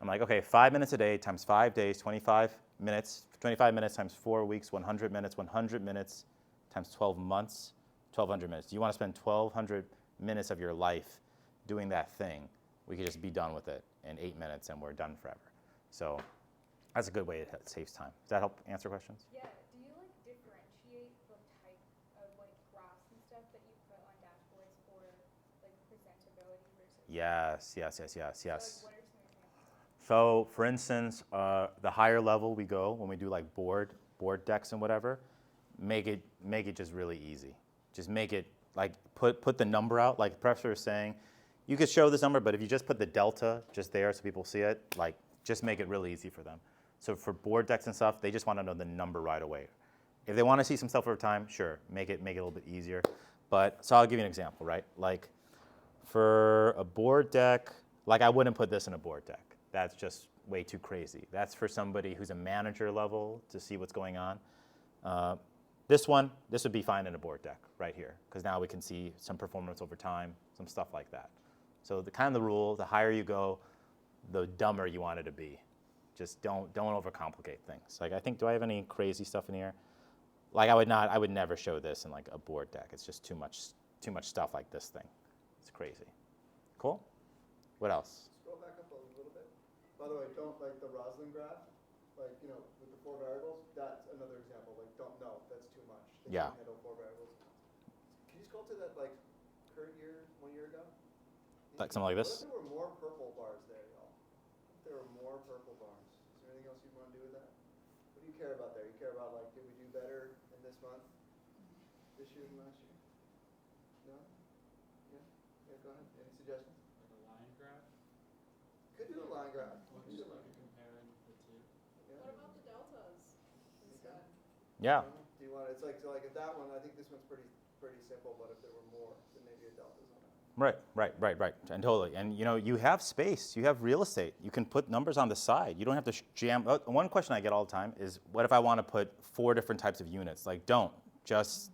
I'm like, okay, 5 minutes a day times 5 days, 25 minutes. 25 minutes times 4 weeks, 100 minutes. 100 minutes times 12 months, 1,200 minutes. Do you want to spend 1,200 minutes of your life doing that thing? We could just be done with it in 8 minutes, and we're done forever. So that's a good way. It saves time. Does that help answer questions? Yeah, do you like differentiate the type of like graphs and stuff that you put on dashboards for like presentability versus? Yes. So, like, what are some examples? So for instance, the higher level we go when we do like board decks and whatever, make it just really easy. Just make it like put the number out, like the professor is saying. You could show this number, but if you just put the delta just there so people see it, like just make it really easy for them. So for board decks and stuff, they just want to know the number right away. If they want to see some stuff over time, sure, make it a little bit easier. But so I'll give you an example, right? Like for a board deck, like I wouldn't put this in a board deck. That's just way too crazy. That's for somebody who's a manager level to see what's going on. This would be fine in a board deck right here, because now we can see some performance over time, some stuff like that. So the kind of the rule, the higher you go, the dumber you want it to be. Just don't overcomplicate things. Like I think, do I have any crazy stuff in here? Like I would never show this in like a board deck. It's just too much stuff like this thing. It's crazy. Cool? What else? Scroll back up a little bit. By the way, don't like the Roslin graph, like, you know, with the 4 variables, that's another example. Like, that's too much. They Yeah. can't handle 4 variables. Can you scroll to that, like, current year, 1 year ago? Like something like What this? if there were more purple bars there, y'all? What if there were more purple bars? Is there anything else you want to do with that? What do you care about there? You care about, like, did we do better in this month, this year than last year? No? Yeah? Yeah, go ahead. Any suggestions? Like a line graph? Could do a line graph. Or just like comparing the two? Yeah. What about the deltas instead? Yeah. Do you want? It's like so. Like at that one, I think this one's pretty simple. But if there were more, then maybe a delta's on it. Right. And totally. And you know, you have space. You have real estate. You can put numbers on the side. You don't have to jam. One question I get all the time is, what if I want to put 4 different types of units? Like, don't. Just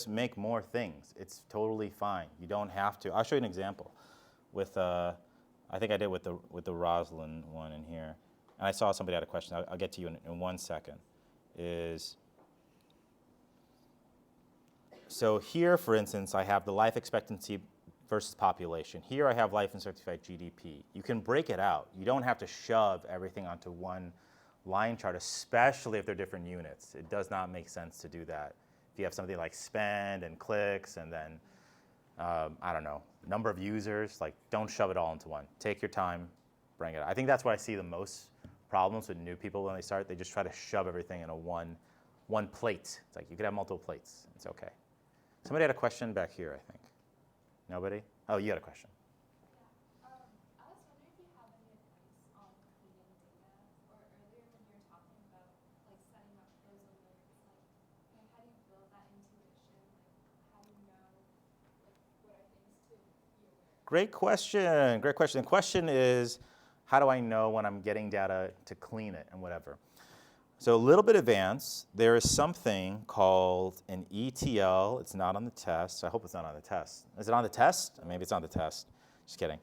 make more things. It's totally fine. You don't have to. I'll show you an example. With I think I did with the Roslin one in here. And I saw somebody had a question. I'll get to you in 1 second. So here, for instance, I have the life expectancy versus population. Here I have life expectancy by GDP. You can break it out. You don't have to shove everything onto one line chart, especially if they're different units. It does not make sense to do that. If you have something like spend and clicks and then, I don't know, number of users, like don't shove it all into one. Take your time, bring it out. I think that's where I see the most problems with new people when they start. They just try to shove everything in a one plate. It's like you could have multiple plates. It's okay. Somebody had a question back here, I think. Nobody? Oh, you had a question. I was wondering if you have any advice on cleaning data, or earlier when you were talking about like setting up those alerts, like how do you build that intuition? Like how do you know like what are things to be aware of? Great question. The question is, how do I know when I'm getting data to clean it and whatever? So a little bit advanced, there is something called an ETL. It's not on the test. I hope it's not on the test. Is it on the test? Maybe it's on the test. Just kidding.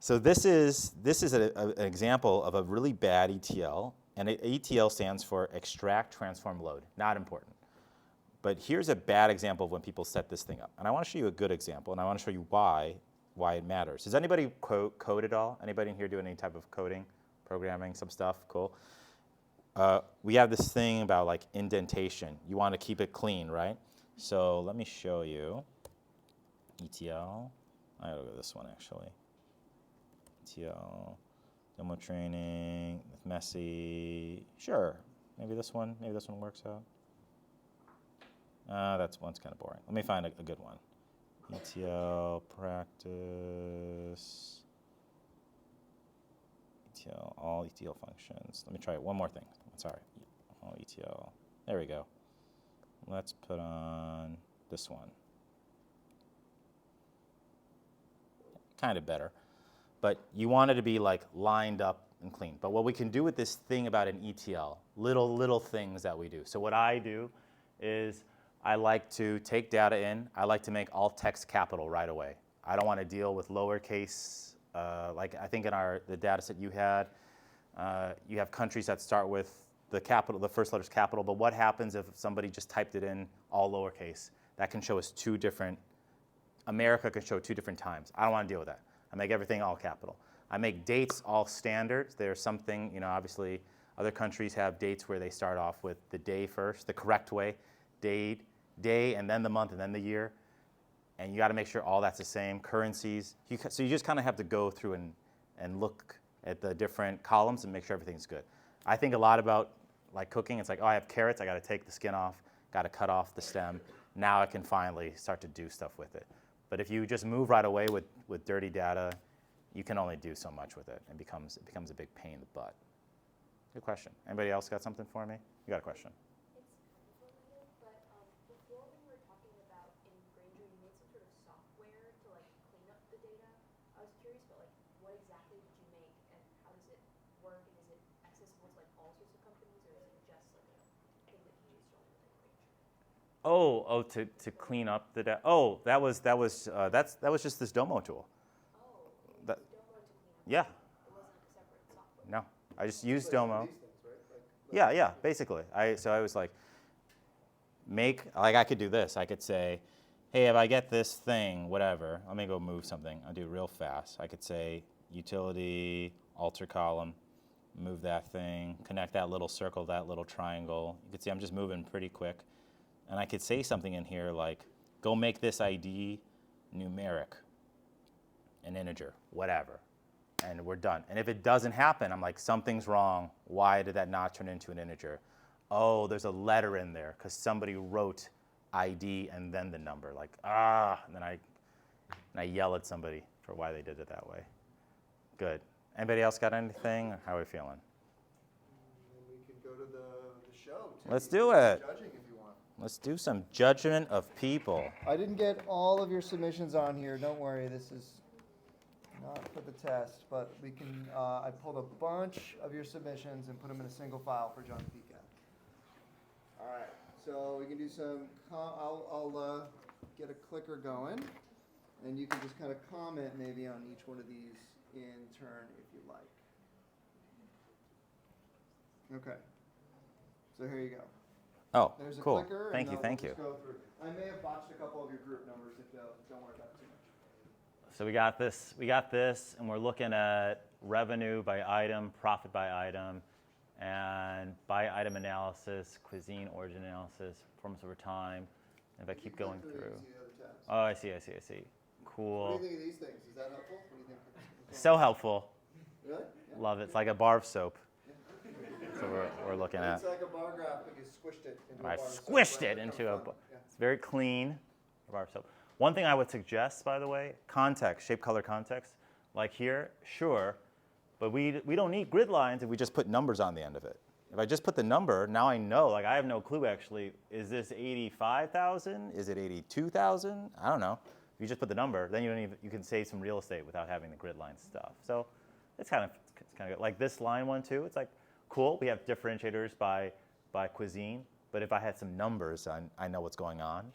So this is an example of a really bad ETL. And ETL stands for extract, transform, load. Not important. But here's a bad example of when people set this thing up. And I want to show you a good example, and I want to show you why it matters. Does anybody code at all? Anybody in here do any type of coding, programming, some stuff? Cool. We have this thing about like indentation. You want to keep it clean, right? So let me show you. ETL. I gotta go to this one actually. ETL, demo training, messy. Sure, maybe this one works out. That one's kind of boring. Let me find a good one. ETL practice. ETL, all ETL functions. Let me try one more thing. Sorry, all ETL. There we go. Let's put on this one. Kind of better. But you want it to be like lined up and clean. But what we can do with this thing about an ETL, little things that we do. So what I do is I like to take data in. I like to make all text capital right away. I don't want to deal with lowercase. Like I think in the data set you had, you have countries that start with the capital, the first letter's capital, but what happens if somebody just typed it in all lowercase? That can show us two different, America can show two different times. I don't want to deal with that. I make everything all capital. I make dates all standard. There's something, obviously other countries have dates where they start off with the day first, the correct way, day, and then the month, and then the year. And you got to make sure all that's the same. Currencies. So you just kind of have to go through and look at the different columns and make sure everything's good. I think a lot about like cooking. It's like, oh, I have carrots. I got to take the skin off. Got to cut off the stem. Now I can finally start to do stuff with it. But if you just move right away with dirty data, you can only do so much with it. It becomes a big pain in the butt. Good question. Anybody else got something for me? You got a question? It's kind of related, but before when you were talking about in Granger, you made some sort of software to like clean up the data. I was curious about like what exactly did you make and how does it work, and is it accessible to like all sorts of companies, or is it just like a thing that you used only within Granger? To clean up the data. Oh, that was just this Domo tool. Oh, you That- used Domo to clean up. Yeah. It wasn't a separate software. No, I just It's used like Domo. these things, right? Yeah, basically. So I was like, I could do this. I could say, hey, if I get this thing, whatever, let me go move something. I'll do it real fast. I could say utility, alter column, move that thing, connect that little circle, that little triangle. You can see I'm just moving pretty quick. And I could say something in here like, go make this ID numeric, an integer, whatever. And we're done. And if it doesn't happen, I'm like, something's wrong. Why did that not turn into an integer? Oh, there's a letter in there because somebody wrote ID and then the number. Like, and then I yell at somebody for why they did it that way. Good. Anybody else got anything? Or how are we feeling? And we can go to the show. Too. Let's You do can it. Judging if you want. Let's do some judgment of people. I didn't get all of your submissions on here. Don't worry. This is not for the test, but we can. I pulled a bunch of your submissions and put them in a single file for John to peek at. All right. So we can do some. I'll get a clicker going, and you can just kind of comment maybe on each one of these in turn if you like. Okay. So here you go. Oh, There's a cool. clicker. Thank and you. we'll Thank you. just go through. I may have botched a couple of your group numbers. If don't worry about it too much. So we got this, and we're looking at revenue by item, profit by item, and by item analysis, cuisine origin analysis, performance over time. And if I keep going You through. can see the other tabs. Oh, I see. Cool. What do you think of these things? Is that helpful? What do you think? So helpful. Really? Yeah. Love it. It's like a bar of soap. So we're looking at. It's like a bar graph, but you squished it into a bar. I of soap, squished right? it Kind of into a. fun. Yeah. It's very clean. Bar of soap. One thing I would suggest, by the way, context, shape, color, context. Like here, sure, but we don't need grid lines if we just put numbers on the end of it. If I just put the number, now I know. Like I have no clue actually. Is this 85,000? Is it 82,000? I don't know. If you just put the number, then you can save some real estate without having the grid line stuff. So it's kind of good. Like this line one too. It's like cool. We have differentiators by cuisine, but if I had some numbers, I know what's going on.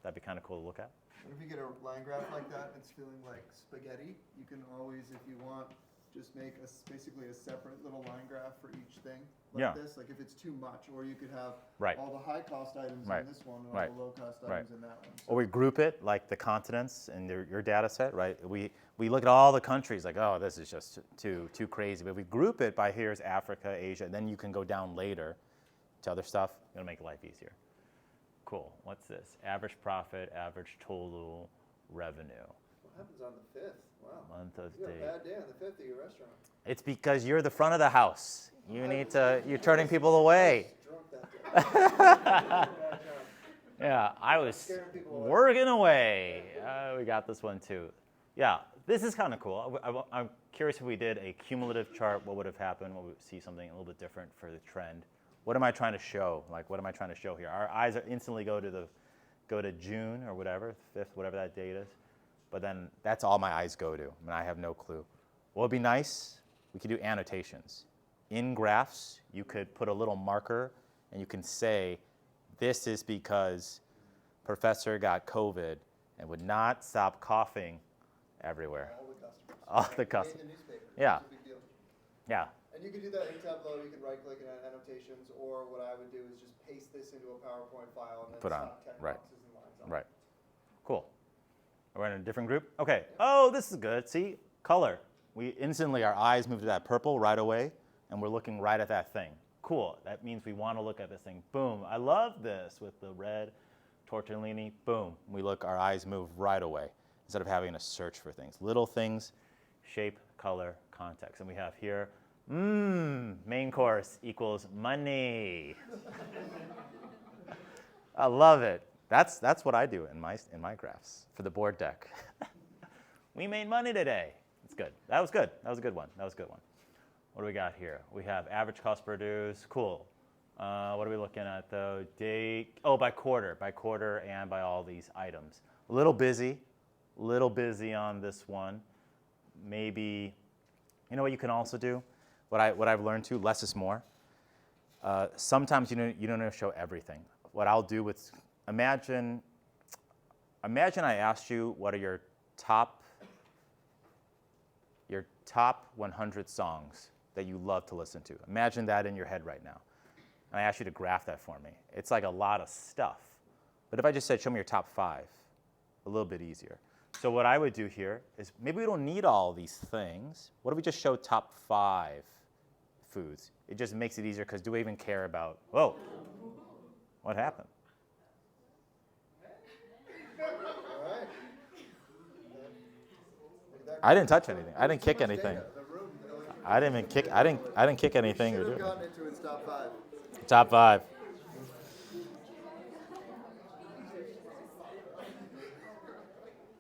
That'd be kind of cool to look at. What if you get a line graph like that and it's feeling like spaghetti? You can always, if you want, just make basically a separate little line graph for each thing like this. Like if it's too much, or you could have all the high cost items in this one and all the low cost items in that one. So Or we group it like the continents in your data set, right? We look at all the countries like, oh, this is just too crazy. But if we group it by here's Africa, Asia, then you can go down later to other stuff. It'll make life easier. Cool. What's this? Average profit, average total, revenue. What happens on the 5th? Wow. Month of You got a date. bad day on the 5th at your restaurant. It's because you're the front of the house. You're turning people away. I was drunk that day. Yeah, I was Scaring people away. working away. We got this one too. Yeah, this is kind of cool. I'm curious if we did a cumulative chart, what would have happened? What would we see something a little bit different for the trend? What am I trying to show? Like, what am I trying to show here? Our eyes are instantly go to June or whatever, 5th, whatever that date is. But then that's all my eyes go to. I mean, I have no clue. What would be nice? We could do annotations. In graphs, you could put a little marker and you can say, this is because Professor got COVID and would not stop coughing everywhere. All the customers. All the customers. In the newspaper. Yeah. It's a big deal. Yeah. And you can do that in Tableau. You can right-click and add annotations, or what I would do is just paste this into a PowerPoint file and then Put on. stop text Right. boxes and lines on. Right. Cool. We're in a different group? Okay. Oh, this is good. See? Color. We instantly, our eyes move to that purple right away, and we're looking right at that thing. Cool. That means we want to look at this thing. Boom. I love this with the red tortellini. Boom. We look, our eyes move right away instead of having to search for things. Little things, shape, color, context. And we have here, main course equals money. I love it. That's what I do in my graphs for the board deck. We made money today. It's good. That was good. That was a good one. That was a good one. What do we got here? We have average cost per dues. Cool. What are we looking at though? Date. Oh, by quarter and by all these items. A little busy on this one. Maybe, you know what you can also do? What I've learned too, less is more. Sometimes you don't have to show everything. What I'll do with, imagine I asked you what are your top 100 songs that you love to listen to. Imagine that in your head right now. And I asked you to graph that for me. It's like a lot of stuff. But if I just said, show me your top 5, a little bit easier. So what I would do here is maybe we don't need all these things. What if we just show top 5 foods? It just makes it easier because do we even care about, whoa, what happened? All right. I didn't touch anything. I didn't kick anything. I didn't kick anything. Should have gotten into its top 5. Top 5.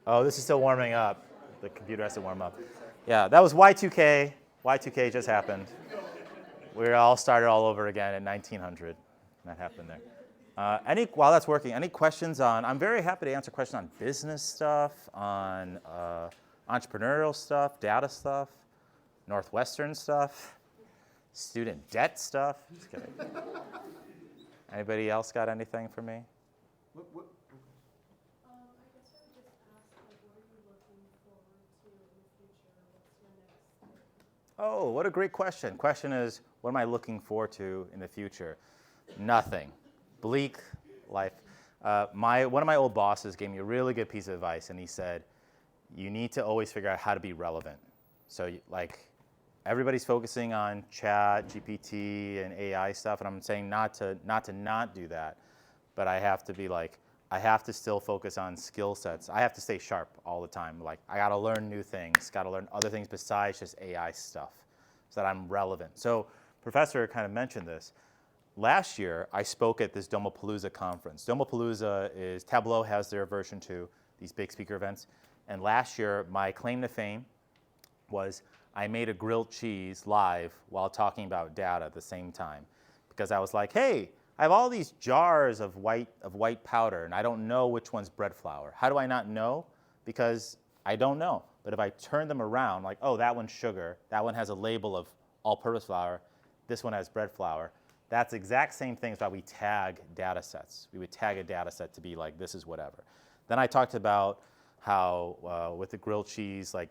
Oh, this is still warming up. The computer has to warm up. Yeah, that was Y2K. Y2K just happened. We all started all over again in 1900. That happened there. While that's working, any questions on, I'm very happy to answer questions on business stuff, on entrepreneurial stuff, data stuff, Northwestern stuff, student debt stuff. Just kidding. Anybody else got anything for me? I guess I would just ask, like, what are you looking forward to in the future? What's your next thing? Oh, what a great question. Question is, what am I looking forward to in the future? Nothing. Bleak life. One of my old bosses gave me a really good piece of advice, and he said, you need to always figure out how to be relevant. So like, everybody's focusing on chat, GPT, and AI stuff, and I'm saying not to not do that, but I have to be like, I have to still focus on skill sets. I have to stay sharp all the time. Like, I gotta learn new things, gotta learn other things besides just AI stuff so that I'm relevant. So Professor kind of mentioned this. Last year, I spoke at this Domopalooza conference. Domopalooza is, Tableau has their version 2, these big speaker events. And last year, my claim to fame was I made a grilled cheese live while talking about data at the same time. Because I was like, hey, I have all these jars of white powder, and I don't know which one's bread flour. How do I not know? Because I don't know. But if I turn them around, like, oh, that one's sugar, that one has a label of all-purpose flour, this one has bread flour. That's the exact same thing as why we tag data sets. We would tag a data set to be like, this is whatever. Then I talked about how with the grilled cheese, like,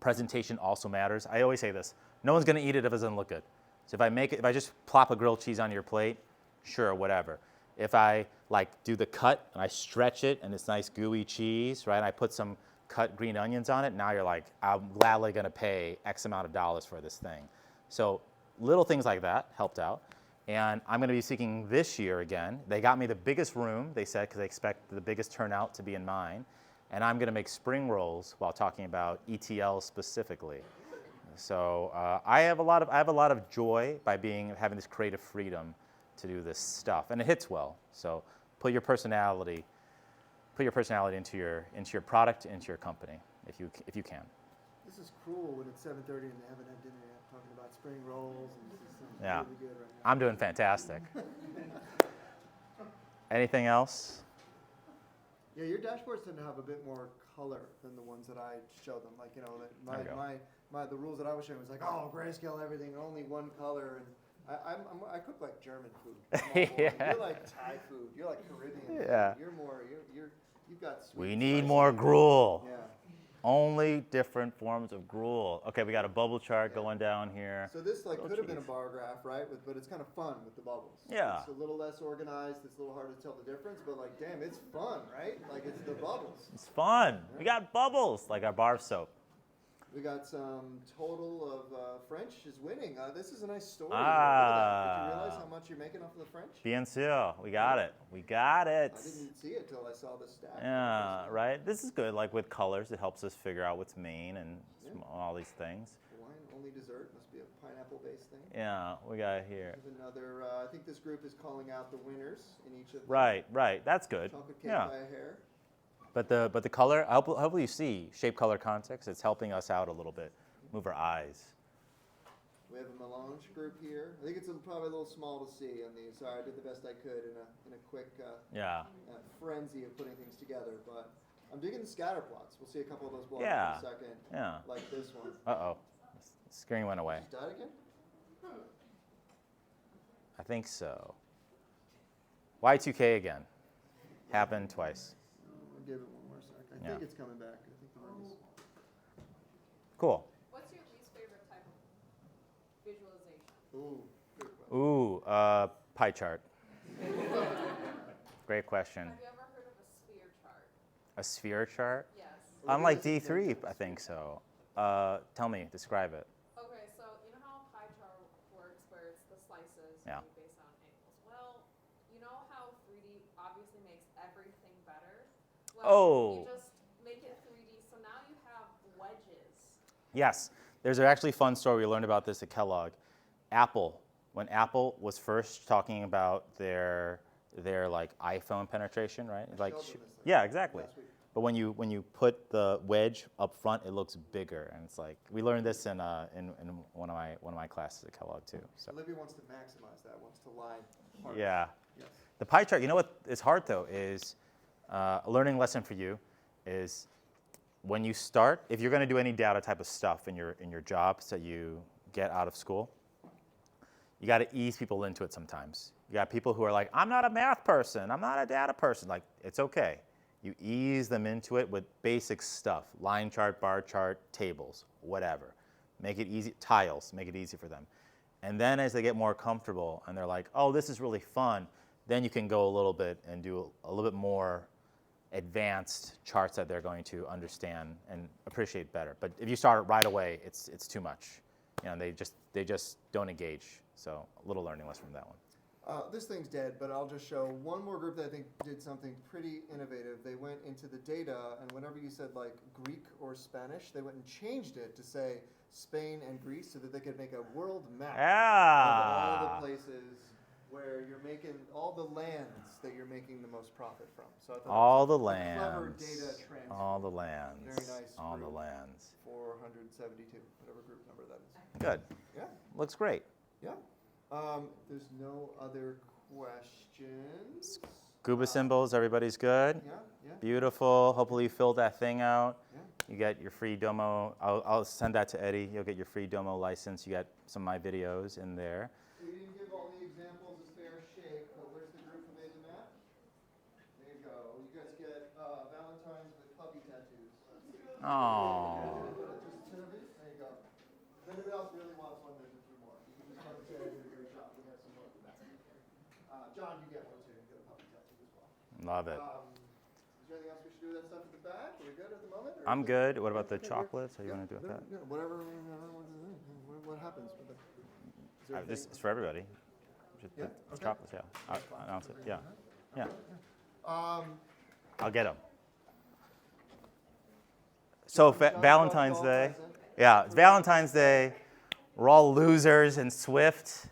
presentation also matters. I always say this, no one's gonna eat it if it doesn't look good. So if I just plop a grilled cheese on your plate, sure, whatever. If I like do the cut and I stretch it and it's nice gooey cheese, right? And I put some cut green onions on it, now you're like, I'm gladly gonna pay X amount of dollars for this thing. So little things like that helped out. And I'm gonna be speaking this year again. They got me the biggest room, they said, because they expect the biggest turnout to be in mine. and I'm going to make spring rolls while talking about ETL specifically. So I have a lot of joy by having this creative freedom to do this stuff, and it hits well. So put your personality into your product, into your company, if you can. This is cruel when it's 7:30 and they haven't had dinner yet, talking about spring rolls and this is Yeah. really good right now. I'm doing fantastic. Anything else? Yeah, your dashboards tend to have a bit more color than the ones that I showed them. Like, you know, There you go. the rules that I was showing was like, oh, grayscale everything, only one color, and I cook like German food. Yeah. You're like Thai food. You're like Caribbean. Yeah. Food. You've got sweet. We need spicy. more gruel. Yeah. Only different forms of gruel. Okay, we got a bubble chart going down here. So this like Oh, could have been a geez. bar graph, right? But it's kind of fun with the bubbles. Yeah. It's a little less organized. It's a little harder to tell the difference. But like, damn, it's fun, right? Like it's the bubbles. It's fun. We got bubbles, like our bar soap. We got some total of French is winning. This is a nice story. Look at Ah. that. Did you realize how much you're making off of the French? Bien sûr. We got it. We got it. I didn't see it till I saw the stat. Yeah, right? This is good. Like with colors, it helps us figure out what's main and all these things. Wine only dessert must be a pineapple-based thing. Yeah, we got it here. There's another. I think this group is calling out the winners in each of the Right. That's good. chocolate cake Yeah. by a hair. But the color, hopefully you see shape, color, context. It's helping us out a little bit. Move our eyes. We have a melange group here. I think it's probably a little small to see on these. Sorry, I did the best I could in a quick Yeah. frenzy of putting things together. But I'm digging the scatter plots. We'll see a couple of those blocks Yeah. in a second. Yeah. Like this one. Uh-oh. The screen went away. Just died again? I think so. Y2K again. Happened twice. I'll give it one more sec. I Yeah. think it's coming back. I think the word is. Cool. What's your least favorite type of visualization? Ooh, good question. Ooh, pie chart. Great question. Have you ever heard of a sphere chart? A sphere chart? Yes. Unlike D3, I think so. Tell me, describe it. Okay, so you know how a pie chart works where it's the slices Yeah. made based on angles? Well, you know how 3D obviously makes everything better? Well, Oh. you just make it 3D, so now you have wedges. Yes, there's actually a fun story. We learned about this at Kellogg. Apple, when Apple was first talking about their like iPhone penetration, right? Like, showed them this, like, yeah, exactly. last week. But when you put the wedge up front, it looks bigger, and it's like we learned this in one of my classes at Kellogg too. So Olivia wants to maximize that. Wants to lie hard. yeah, Yes. the pie chart. You know what is hard though is a learning lesson for you is when you start, if you're going to do any data type of stuff in your jobs that you get out of school, you got to ease people into it sometimes. You got people who are like, I'm not a math person, I'm not a data person. Like, it's okay. You ease them into it with basic stuff, line chart, bar chart, tables, whatever. Make it easy, tiles, make it easy for them. And then as they get more comfortable and they're like, oh, this is really fun, then you can go a little bit and do a little bit more advanced charts that they're going to understand and appreciate better. But if you start it right away, it's too much. You know, they just don't engage. So a little learning lesson from that one. This thing's dead, but I'll just show one more group that I think did something pretty innovative. They went into the data, and whenever you said like Greek or Spanish, they went and changed it to say Spain and Greece so that they could make a world map of all the places where you're making, all the lands that you're making the most profit from. So I thought All that the was a clever lands. data transfer. All the lands. Very nice All the group. lands. 472, whatever group number that is. Good. Yeah, Looks great. yeah. There's no other questions. Scuba symbols, everybody's good? Yeah, yeah, Beautiful. Hopefully you filled that thing out. yeah. You get your free Domo. I'll send that to Eddie. You'll get your free Domo license. You got some of my videos in there. We didn't give all the examples a fair shake, but where's the group who made the map? There you go. You guys get Valentine's with puppy tattoos. Oh. Just two of you? There you go. If anybody else really wants one, there's a few more. You can just come and say I did a great job. We have some more for that. John, you get one too. You get a puppy tattoo as well. Love it. Is there anything else we should do with that stuff at the back? Are we good at the moment? or I'm is it- good. What about the Okay, chocolates? How you want to do with that? Yeah, whatever. What happens with it? Is there This anything- is for everybody. Just Yeah, the okay. chocolates, yeah. I'll announce it. Yeah. Yeah. Um, I'll get them. So John felt Valentine's all Day. present. Yeah, it's Valentine's Day. We're all losers in Swift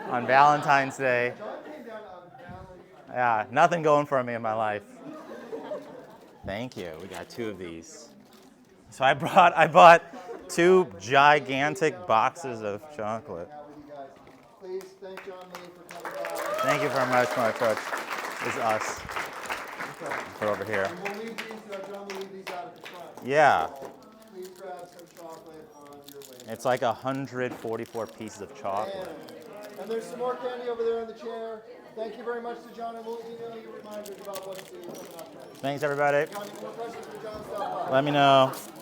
on Valentine's Day. John came down on Valentine's. Yeah, nothing going for me in my life. Thank you. We got 2 of these. So I bought 2 gigantic boxes of chocolate. Out with you guys. Please thank John Lee for coming by. Thank you very much, my coach. This is us. Okay. Put over here. And we'll leave these, John will leave these out at the front. Yeah. Please grab some chocolate on your way. It's like 144 pieces of chocolate. And there's some more candy over there in the chair. Thank you very much to John, and we'll email you reminders about what's coming up next. Thanks, everybody. John, any more questions for John? Stop by. Let me know. I got a quick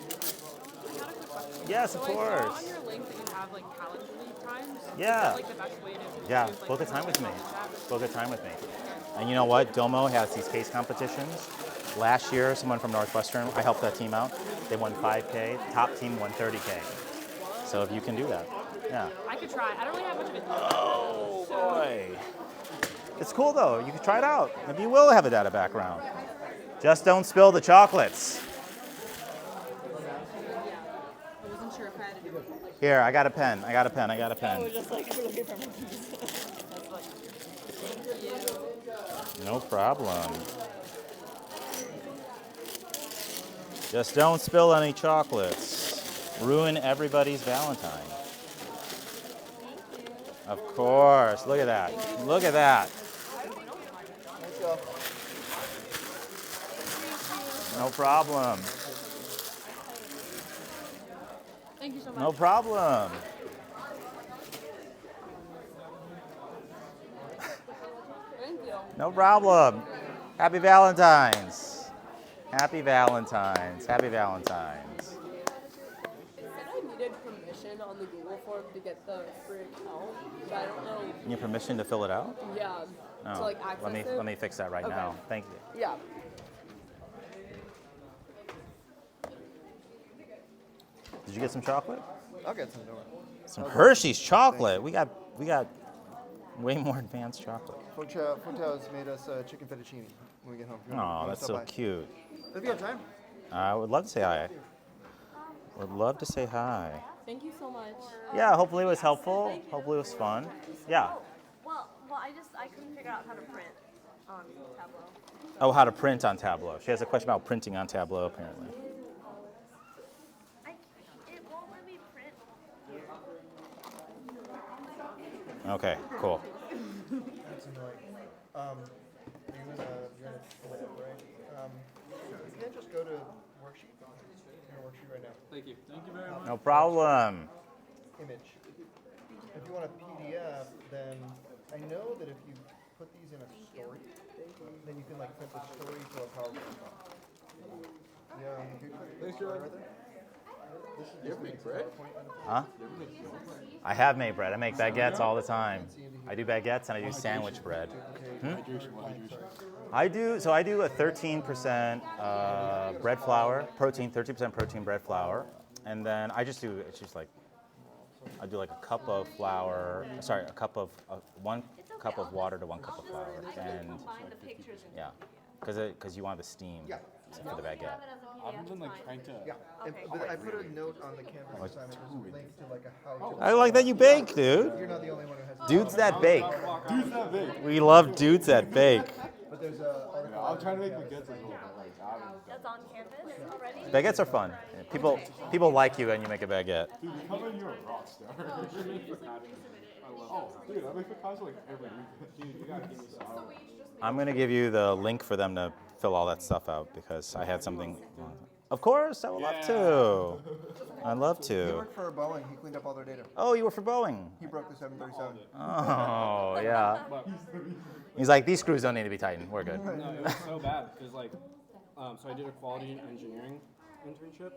question. Yes, of So I saw course. on your link that you have like Calendly times. Yeah. Is that like the best way to Yeah, choose, like, book a the time with me. time that? Book a time with me. And you know what? Domo has these case competitions. Last year, someone from Northwestern, I helped that team out. They won 5K. Top team won 30K. So if you can do that, yeah. I could try. I don't really have much of a Oh boy. It's cool though. You can try it out. Maybe you will have a data background. Just don't spill the chocolates. I wasn't sure if I had to do it. Like, Here, I got a pen. I got a pen. I got a pen. just like looking for my keys. That's like, thank you. No problem. Just don't spill any chocolates. Ruin everybody's Valentine. Of course. Look at that. Look at that. Let's go. No problem. Thank you so much. No problem. Thank you. No problem. Happy Valentine's. Happy Valentine's. Happy Valentine's. It said I needed permission on the Google form to get the free account, but I don't know. You need permission to fill it out? Yeah. No. To like access it. Let me fix that right Okay. now. Thank you. Yeah. Did you get some chocolate? I'll get some door. Some Hershey's chocolate. We got way more advanced chocolate. Fotel's made us chicken fettuccine when we get home. Oh, that's so cute. If you have time. I would love to say hi. Would love to say hi. Thank you so much. Yeah, hopefully it was helpful. Hopefully it was fun. Yeah. Well, I couldn't figure out how to print on Tableau. Oh, how to print on Tableau. She has a question about printing on Tableau, apparently. It won't let me print. Okay, cool. That's annoying. You're in a lab, right? You can't just go to worksheet. You're in a worksheet right now. Thank you. Thank you very much. No problem. Image. If you want a PDF, then I know that if you put these in a story, then you can like print the story to a PowerPoint. Yeah, you can Thanks, John. right there. This is You ever make bread? Huh? I have made bread. I make baguettes all the time. I do baguettes and I do sandwich bread. I do a 13% bread flour, protein, 30% protein bread flour, and then I do like a cup of flour, sorry, one cup of water to 1 cup of flour, and Combine the pictures in yeah, because you want the steam for the baguette. I've been like trying to. Yeah, but I put a note on the Canvas assignment, there's a link to like a how to. I like that you bake, dude. You're not the only one who has. Dudes that bake. Dude's not big. We love dudes that bake. But there's a article. I'm trying to make baguettes as well. That's on campus already? Baguettes are fun. People like you and you make a baguette. Dude, come in, you're a rock star. Oh, dude, I make the class like every week. Dude, you gotta give me some. I'm gonna give you the link for them to fill all that stuff out because I had something. Of course, I would love to. I'd love He to. worked for Boeing, he cleaned up all their data. Oh, you were for Boeing. He broke the 737. Oh, yeah. He's like, these screws don't need to be tightened. We're good. No, it was so bad because like, so I did a quality engineering internship,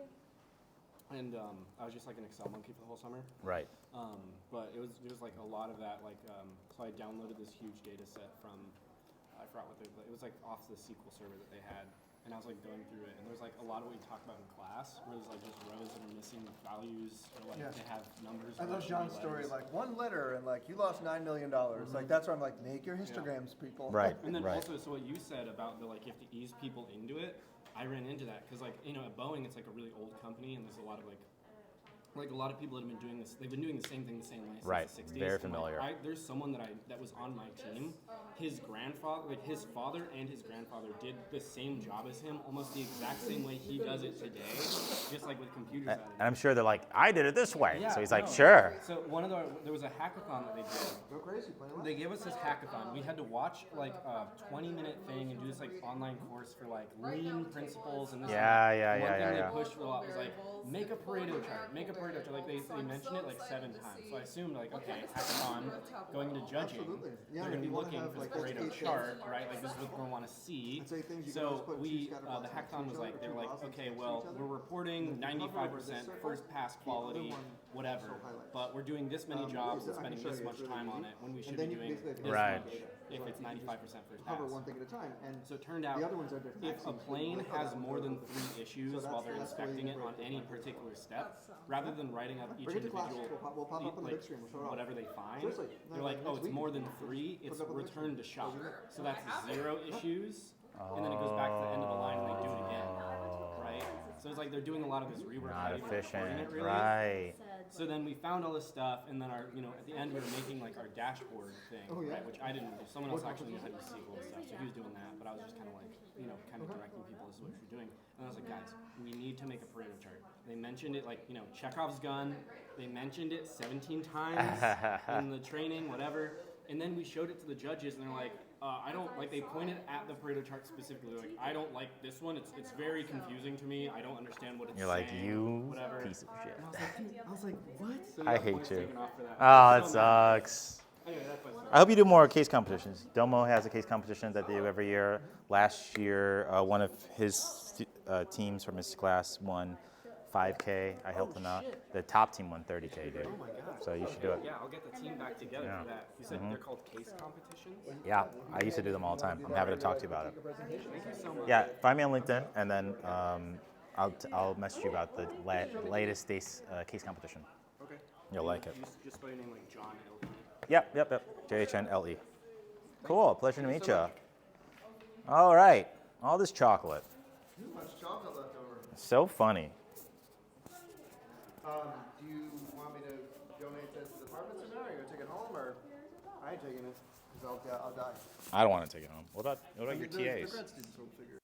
and I was just like an Excel monkey for the whole summer. Right. But it was like a lot of that like, so I downloaded this huge data set from, I forgot what it was like off the SQL server that they had, and I was like going through it, and there's like a lot of what we talked about in class, where there's like just rows that are missing values, or like they have numbers. I where love there should be John's story, letters. like one letter and like you lost $9 million. Like that's where I'm like, make your histograms, people. Right. And then Right. also, so what you said about the like you have to ease people into it, I ran into that because like at Boeing it's like a really old company and there's a lot of like a lot of people that have been doing this. They've been doing the same thing the same way since Right. the 60s. Very And, familiar. there's someone that was on my team. His grandfather, his father and his grandfather did the same job as him, almost the exact same way he does it today, just like with computers. And I'm sure they're like, I did it this way. Yeah, So he's like, no. sure. So there was a hackathon that they did. Go crazy, play They gave us this hackathon. We had to watch like a 20-minute thing and do this like online course for like lean principles and this. Yeah, and that. yeah, One yeah, thing yeah, they pushed for a lot was like make a Pareto chart. Make a Pareto chart. Like they mentioned it like 7 times. So I assumed like okay, hackathon going into judging. Absolutely. Yeah, they're going to be you wanna looking have, for like, the Pareto education. chart, right? Like this is what we're going to want to see. I'd say things you can So always put two we scatter the plots next to hackathon each was other, like or they're two like bosses okay, next to well each other. we're reporting And if you hover over this 95% circle, first pass the other quality, one whatever. show highlights. But we're doing this many jobs and I can spending show this you, much it's really time on easy. it when we And should then be you doing basically this Right. much if it's 95% first pass. Hover one thing at a time, and So it turned out the other ones are different. if a plane has more than 3 issues So while they're that's the way inspecting you it on break it any down. particular step, rather than writing up each Bring it to class. individual We'll pop up on the like, big screen. We'll show it off. whatever they find, Seriously. No, they're like, like oh, next it's week. more than 3, it's Put it up on the big returned to screen. shop. Shows you So that's 0 issues, and then it goes back to the end of the line and they do it again, right? So it's like they're doing a lot of this rework. Not not even recording efficient. it really. Right. So then we found all this stuff, and then at the end we were making like our dashboard thing, Oh, yeah? right? Which I didn't do. Someone else actually knew how to do SQL and stuff, so he was doing that. But I was just kind of like, kind of directing people. This is what you're doing. And I was like, guys, we need to make a Pareto chart. They mentioned it like, Chekhov's gun. They mentioned it 17 times in the training, whatever. And then we showed it to the judges, and they're like, I don't like. They pointed at the Pareto chart specifically. They're like, I don't like this one. It's very confusing to me. I don't understand what it's You're like, saying, you whatever. piece of shit. And I was like, what? So we I got hate points you. taken off for that. Oh, I that was so mad. sucks. Anyway, that's my story. I hope you do more case competitions. Domo has a case competition that they do every year. Last year, one of his teams from his class won 5K. I helped him out. The top team won 30K, dude. Oh my god. So you should do it. Yeah, I'll get the team back together Yeah. for that. You said they're called case competitions? Yeah, I used to do them all the time. I'm happy to talk to you about it. Thank you so much. Yeah, find me on LinkedIn, and then I'll message you about the latest case competition. Okay. You'll like it. You just spell your name like John L. Yep. JHNLE. Cool. Pleasure to meet you. All right. All this chocolate. Too much chocolate left over. So funny. Do you want me to donate this to the department center, or you gonna take it home, or I ain't taking it because I'll die. I don't want to take it home. What about your The TAs? grad students will figure